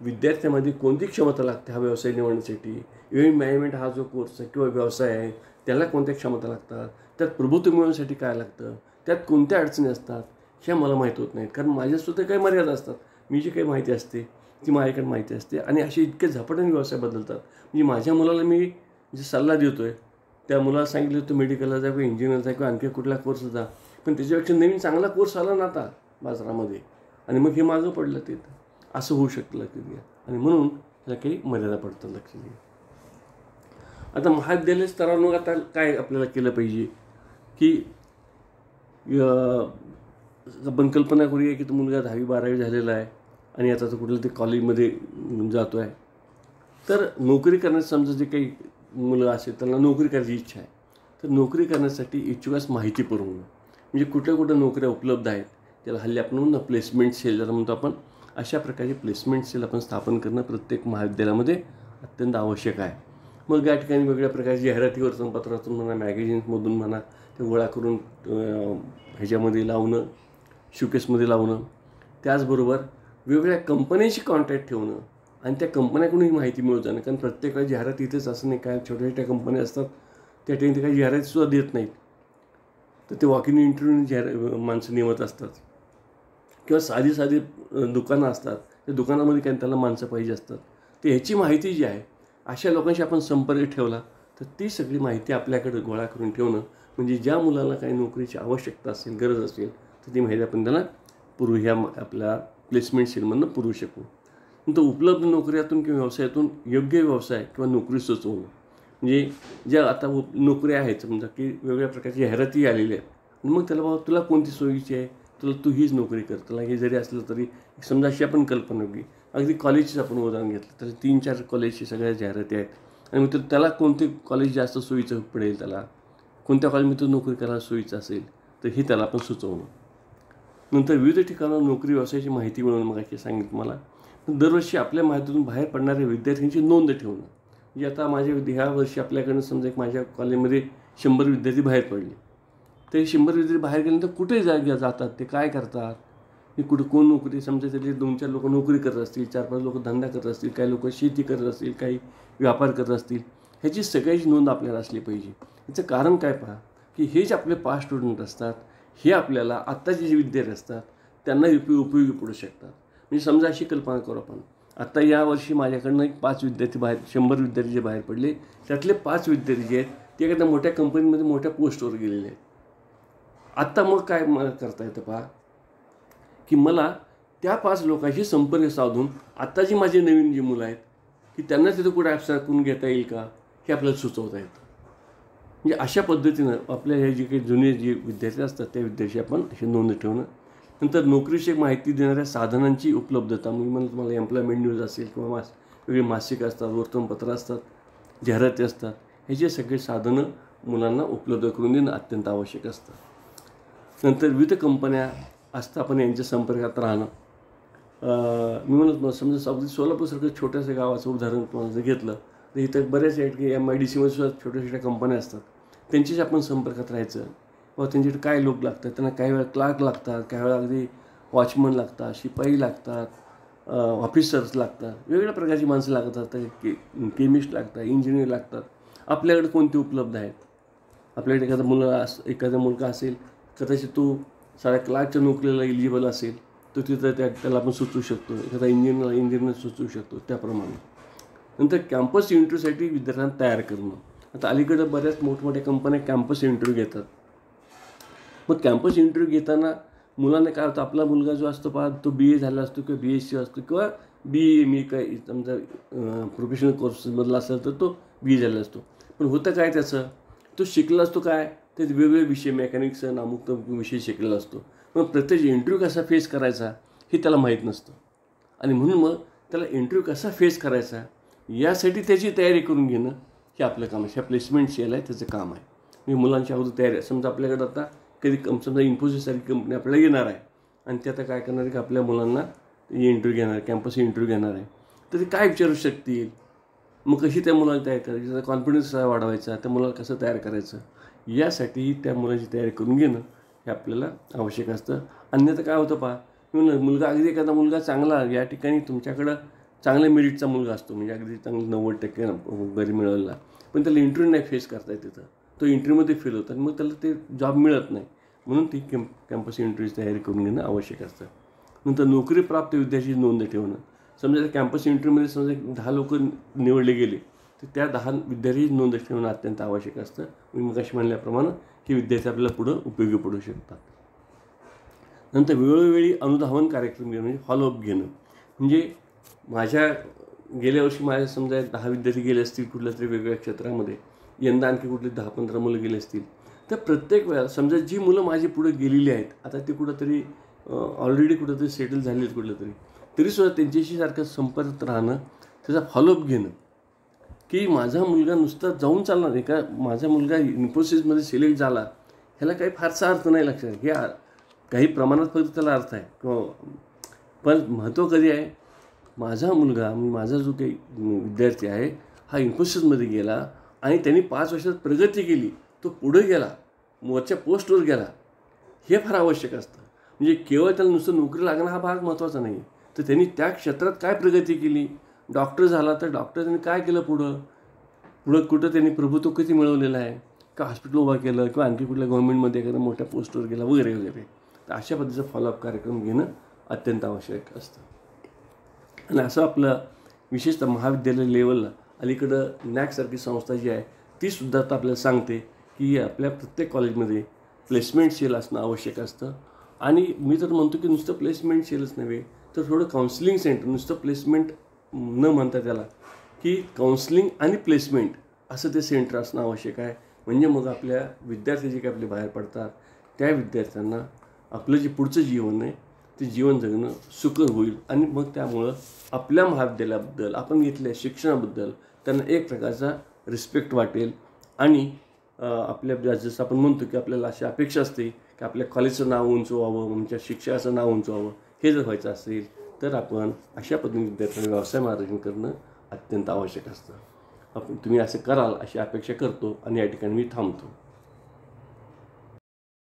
विद्यार्थ्यामध्ये कोणती क्षमता लागते हा व्यवसाय निवडण्यासाठी, इव्हेंट मॅनेजमेंट हा जो कोर्स आहे किंवा व्यवसाय आहे त्याला कोणत्या क्षमता लागतात, त्यात प्रभुत्व मिळवण्यासाठी काय लागतं, त्यात कोणत्या अडचणी असतात, ह्या मला माहीत होत नाहीत. कारण माझ्यासुद्धा काही मर्यादा असतात. मी जी काही माहिती असते ती माझ्याकडे माहिती असते, आणि असे इतके झपाट्याने व्यवसाय बदलतात. म्हणजे माझ्या मुलाला मी जे सल्ला देतो आहे, त्या मुलाला सांगितलं तू मेडिकलला जा किंवा इंजिनिअरचा किंवा आणखी कुठला कोर्स जा, पण त्याच्यापेक्षा नवीन चांगला कोर्स आला ना आता बाजारामध्ये, आणि मग हे मागं पडलं ते, असं होऊ शकतं. लक्षात घ्या. आणि म्हणून त्याला काही मर्यादा पडतात. लक्षात घ्या. आता महाविद्यालय स्तरावर मग आता काय आपल्याला केलं पाहिजे की आपण कल्पना करूया की तो मुलगा 10वी-12वी झालेला आहे आणि आता तो कुठल्या ते कॉलेजमध्ये जातो आहे. तर नोकरी करण्याचं समजा जे काही मुलं असेल त्यांना नोकरी करायची इच्छा आहे, तर नोकरी करण्यासाठी इच्छुकास माहिती पुरवणं, म्हणजे कुठल्या कुठं नोकऱ्या उपलब्ध आहेत, त्याला हल्ली आपण म्हणून प्लेसमेंट सेल ज्याला म्हणतो आपण, अशा प्रकारचे प्लेसमेंट सेल आपण स्थापन करणं प्रत्येक महाविद्यालयामध्ये अत्यंत आवश्यक आहे. मग या ठिकाणी वेगवेगळ्या प्रकारची जाहिराती वर्तमानपत्रातून म्हणा, मॅगझिन्समधून म्हणा, ते गोळा करून ह्याच्यामध्ये लावणं, शोकेसमध्ये लावणं. त्याचबरोबर वेगवेगळ्या कंपन्यांशी कॉन्टॅक्ट ठेवणं आणि त्या कंपन्याकडून ही माहिती मिळवत जाणं. कारण प्रत्येक वेळी जाहिरात इथेच असं नाही, काय छोट्या छोट्या कंपन्या असतात त्या ठिकाणी ते काही जाहिरातीसुद्धा देत नाहीत. तर ते वॉक इन इंटरव्ह्यू माणसं निवडत असतात किंवा साधी दुकानं असतात, त्या दुकानामध्ये काही त्याला माणसं पाहिजे असतात. तर ह्याची माहिती जी आहे अशा लोकांशी आपण संपर्क ठेवला तर ती सगळी माहिती आपल्याकडे गोळा करून ठेवणं, म्हणजे ज्या मुलाला काही नोकरीची आवश्यकता असेल, गरज असेल, तर ती माहिती आपण त्याला ह्या आपल्या प्लेसमेंट सेलमधून पुरवू शकू. नंतर उपलब्ध नोकऱ्यातून किंवा व्यवसायातून योग्य व्यवसाय किंवा नोकरी सुचवणं, म्हणजे ज्या आता नोकऱ्या आहेत समजा की वेगवेगळ्या प्रकारची जाहिराती आलेल्या आहेत, मग त्याला बाबा तुला कोणती सोयीची आहे, तुला तू हीच नोकरी कर. तुला हे जरी असलं तरी समजा अशी आपण कल्पना घेऊ, अगदी कॉलेजचीच आपण उदाहरण घेतलं तर 3-4 कॉलेजची सगळ्या जाहिराती आहेत आणि मग त्याला कोणते कॉलेज जास्त सोयीचं पडेल, त्याला कोणत्या कॉलेजमध्ये नोकरी करायला सोयीचं असेल, तर हे त्याला आपण सुचवणं. नंतर विविध ठिकाणावर नोकरी व्यवसायाची माहिती मिळवणं, मग अशी सांगितलं मला. दरवर्षी आपल्या माहितीतून बाहेर पडणाऱ्या विद्यार्थ्यांची नोंद ठेवणं, म्हणजे आता ह्या वर्षी आपल्याकडनं समजा एक माझ्या कॉलेजमध्ये 100 विद्यार्थी बाहेर पडले, तर 100 विद्यार्थी बाहेर गेल्यानंतर कुठे जातात, ते काय करतात, हे कुठं कोण नोकरी, समजा त्यातले 2-4 लोक नोकरी करत असतील, 4-5 लोक धंदा करत असतील, काही लोक शेती करत असतील, काही व्यापार करत असतील, ह्याची सगळ्याची नोंद आपल्याला असली पाहिजे. याचं कारण काय पहा, की हे जे आपले पास स्टुडंट असतात हे आपल्याला आत्ताचे जे विद्यार्थी असतात त्यांना उपयोगी पडू शकतात. म्हणजे समजा अशी कल्पना करू आपण, आत्ता यावर्षी माझ्याकडनं 5 विद्यार्थी बाहेर, 100 विद्यार्थी जे बाहेर पडले त्यातले 5 विद्यार्थी जे आहेत ते एखाद्या मोठ्या कंपनीमध्ये मोठ्या पोस्टवर गेलेले आहेत. आत्ता मग काय करता येतं पहा, की मला त्या 5 लोकांशी संपर्क साधून आत्ता जी माझी नवीन जी मुलं आहेत की त्यांना तिथं कुठे ॲब्स्ट्रॅक्ट घेता येईल का, हे आपल्याला सुचवता येतं. म्हणजे अशा पद्धतीनं आपल्या ह्या जे काही जुने जे विद्यार्थी असतात त्या विद्यार्थी आपण अशी नोंद ठेवणं. नंतर नोकरीविषयक माहिती देणाऱ्या साधनांची उपलब्धता, म्हणजे तुम्हाला एम्प्लॉयमेंट न्यूज असेल किंवा वेगळी मासिक असतात, वर्तमानपत्र असतात, जाहिराती असतात, ह्याचे सगळे साधनं मुलांना उपलब्ध करून देणं अत्यंत आवश्यक असतं. नंतर विविध कंपन्या असतात, आपण यांच्या संपर्कात राहणं. मी म्हणत समजा अगदी सोलापूरसारखं छोट्याशा गावाचं उदाहरण तुम्हाला जर घेतलं तर इथं बऱ्याच MIDCमध्ये सुद्धा छोट्या छोट्या कंपन्या असतात, त्यांच्याशी आपण संपर्कात राहायचं. व त्यांच्याकडे काय लोक लागतात, त्यांना काही वेळा क्लार्क लागतात, काही वेळा अगदी वॉचमन लागतात, शिपाई लागतात, ऑफिसर्स लागतात, वेगवेगळ्या प्रकारची माणसं लागतात, केमिस्ट लागतात, इंजिनियर लागतात. आपल्याकडे कोणते उपलब्ध आहेत, आपल्याकडे एखादा मुलगा असेल कदाचित तो साऱ्या क्लार्कच्या नोकरीला एलिजिबल असेल तर तिथं त्याला आपण सुचवू शकतो, एखादा इंजिनियर सुचवू शकतो त्याप्रमाणे. नंतर कॅम्पस इंटरव्ह्यूसाठी विद्यार्थ्यांना तयार करणं. आता अलीकडं बऱ्याच मोठमोठ्या कंपन्या कॅम्पस इंटरव्ह्यू घेतात. मग कॅम्पस इंटरव्ह्यू घेताना मुलांना काय होतं, आपला मुलगा जो असतो पहा तो BA झाला असतो किंवा BSc असतो किंवा BE काही समजा प्रोफेशनल कोर्सेसमधला असेल तर तो BE झाला असतो. पण होतं काय त्याचं, तो शिकला असतो काय, ते वेगवेगळे विषय मेकॅनिक्स अमुक विषय शिकलेला असतो. मग प्रत्येक इंटरव्ह्यू कसा फेस करायचा हे त्याला माहीत नसतं आणि म्हणून मग त्याला इंटरव्ह्यू कसा फेस करायचा यासाठी त्याची तयारी करून घेणं हे आपलं काम आहे. ह्या प्लेसमेंट सेल आहे त्याचं काम आहे. मी मुलांच्या अगोदर तयारी, समजा आपल्याकडे आता कधी समजा इन्फोसिससारखी कंपनी आपल्याला येणार आहे आणि ते आता काय करणार आहे की आपल्या मुलांना इंटरव्ह्यू घेणार आहे, कॅम्पस इंटरव्ह्यू घेणार आहे, तर ते काय विचारू शकतील, मग कशी त्या मुलाला तयार करायची, त्याचा कॉन्फिडन्स वाढवायचा, त्या मुलाला कसं तयार करायचं, यासाठी त्या मुलाची तयारी करून घेणं हे आपल्याला आवश्यक असतं. अन्यथा काय होतं पहा, मुलगा अगदी एखादा मुलगा चांगला या ठिकाणी तुमच्याकडं चांगल्या मेरिटचा मुलगा असतो, म्हणजे अगदी चांगलं 90% वगैरे मिळवला, पण त्याला इंटरव्ह्यू नाही फेस करता येत तिथं, तो इंटरव्ह्यूमध्ये फेल होतो आणि मग त्याला ते जॉब मिळत नाही. म्हणून ती कॅम्पस इंटरव्ह्यूची तयारी करून घेणं आवश्यक असतं. नंतर नोकरीप्राप्त विद्यार्थ्याची नोंद ठेवणं. समजा कॅम्पस इंटरव्ह्यूमध्ये समजा 10 लोक निवडले गेले तर त्या 10 विद्यार्थ्याची नोंद ठेवणं अत्यंत आवश्यक असतं. मी मगाशी म्हणल्याप्रमाणे हे विद्यार्थी आपल्याला पुढं उपयोगी पडू शकतात. नंतर वेळोवेळी अनुधावन कार्यक्रम घेणं, म्हणजे फॉलोअप घेणं. म्हणजे गेल्या वर्षी माझ्या समजा 10 विद्यार्थी गेले असतील कुठल्या तरी वेगवेगळ्या क्षेत्रामध्ये, यंदा आणखी कुठले 10-15 मुलं गेले असतील, तर प्रत्येक वेळा समजा जी मुलं माझी पुढे गेलेली आहेत, आता ते कुठंतरी ऑलरेडी कुठंतरी सेटल झाले आहेत कुठलं तरीसुद्धा त्यांच्याशी सारखं संपर्कात राहणं, त्याचा फॉलोअप घेणं, की माझा मुलगा नुसता जाऊन चालणार नाही का, माझा मुलगा इन्फोसिसमध्ये सिलेक्ट झाला, ह्याला काही फारसा अर्थ नाही लक्षात. हे काही प्रमाणात फक्त त्याला अर्थ आहे किंवा पण महत्त्व कधी आहे, माझा मुलगा माझा जो काही विद्यार्थी आहे हा इन्फोसिसमध्ये गेला आणि त्यांनी 5 वर्षात प्रगती केली, तो पुढे गेला, वरच्या पोस्टवर गेला, हे फार आवश्यक असतं. म्हणजे केवळ त्याला नुसतं नोकरी लागणं हा भाग महत्त्वाचा नाही, तर त्यांनी त्या क्षेत्रात काय प्रगती केली. डॉक्टर झाला तर डॉक्टर त्यांनी काय केलं, पुढं कुठं त्यांनी प्रभुत्व किती मिळवलेलं आहे, का हॉस्पिटल उभा केलं किंवा आणखी कुठल्या गव्हर्नमेंटमध्ये एखाद्या मोठ्या पोस्टवर गेला वगैरे वगैरे. तर अशा पद्धतीचा फॉलोअप कार्यक्रम घेणं अत्यंत आवश्यक असतं. आणि असं आपलं विशेषतः महाविद्यालय लेवलला अलीकडं नॅकसारखी संस्था जी आहे तीसुद्धा आता आपल्याला सांगते की आपल्या प्रत्येक कॉलेजमध्ये प्लेसमेंट सेल असणं आवश्यक असतं. आणि मी तर म्हणतो की नुसतं प्लेसमेंट सेलच नव्हे तर थोडं काउन्सिलिंग सेंटर, नुसतं प्लेसमेंट न म्हणता त्याला की काउन्सिलिंग आणि प्लेसमेंट असं ते सेंटर असणं आवश्यक आहे. म्हणजे मग आपल्या विद्यार्थी जे काही आपले बाहेर पडतात त्या विद्यार्थ्यांना आपलं जे पुढचं जीवन आहे ते जीवन जगणं सुकर होईल. आणि मग त्यामुळं आपल्या महाविद्यालयाबद्दल आपण घेतलेल्या शिक्षणाबद्दल त्यांना एक प्रकारचा रिस्पेक्ट वाटेल. आणि आपल्या जसं आपण म्हणतो की आपल्याला अशी अपेक्षा असते की आपल्या कॉलेजचं नाव उंच व्हावं, आमच्या शिक्षकाचं नाव उंच व्हावं. हे जर व्हायचं असेल तर आपण अशा पद्धतीने विद्यार्थ्यांना व्यवसाय मार्गदर्शन करणं अत्यंत आवश्यक असतं. तुम्ही असं कराल अशी अपेक्षा करतो आणि या ठिकाणी मी थांबतो.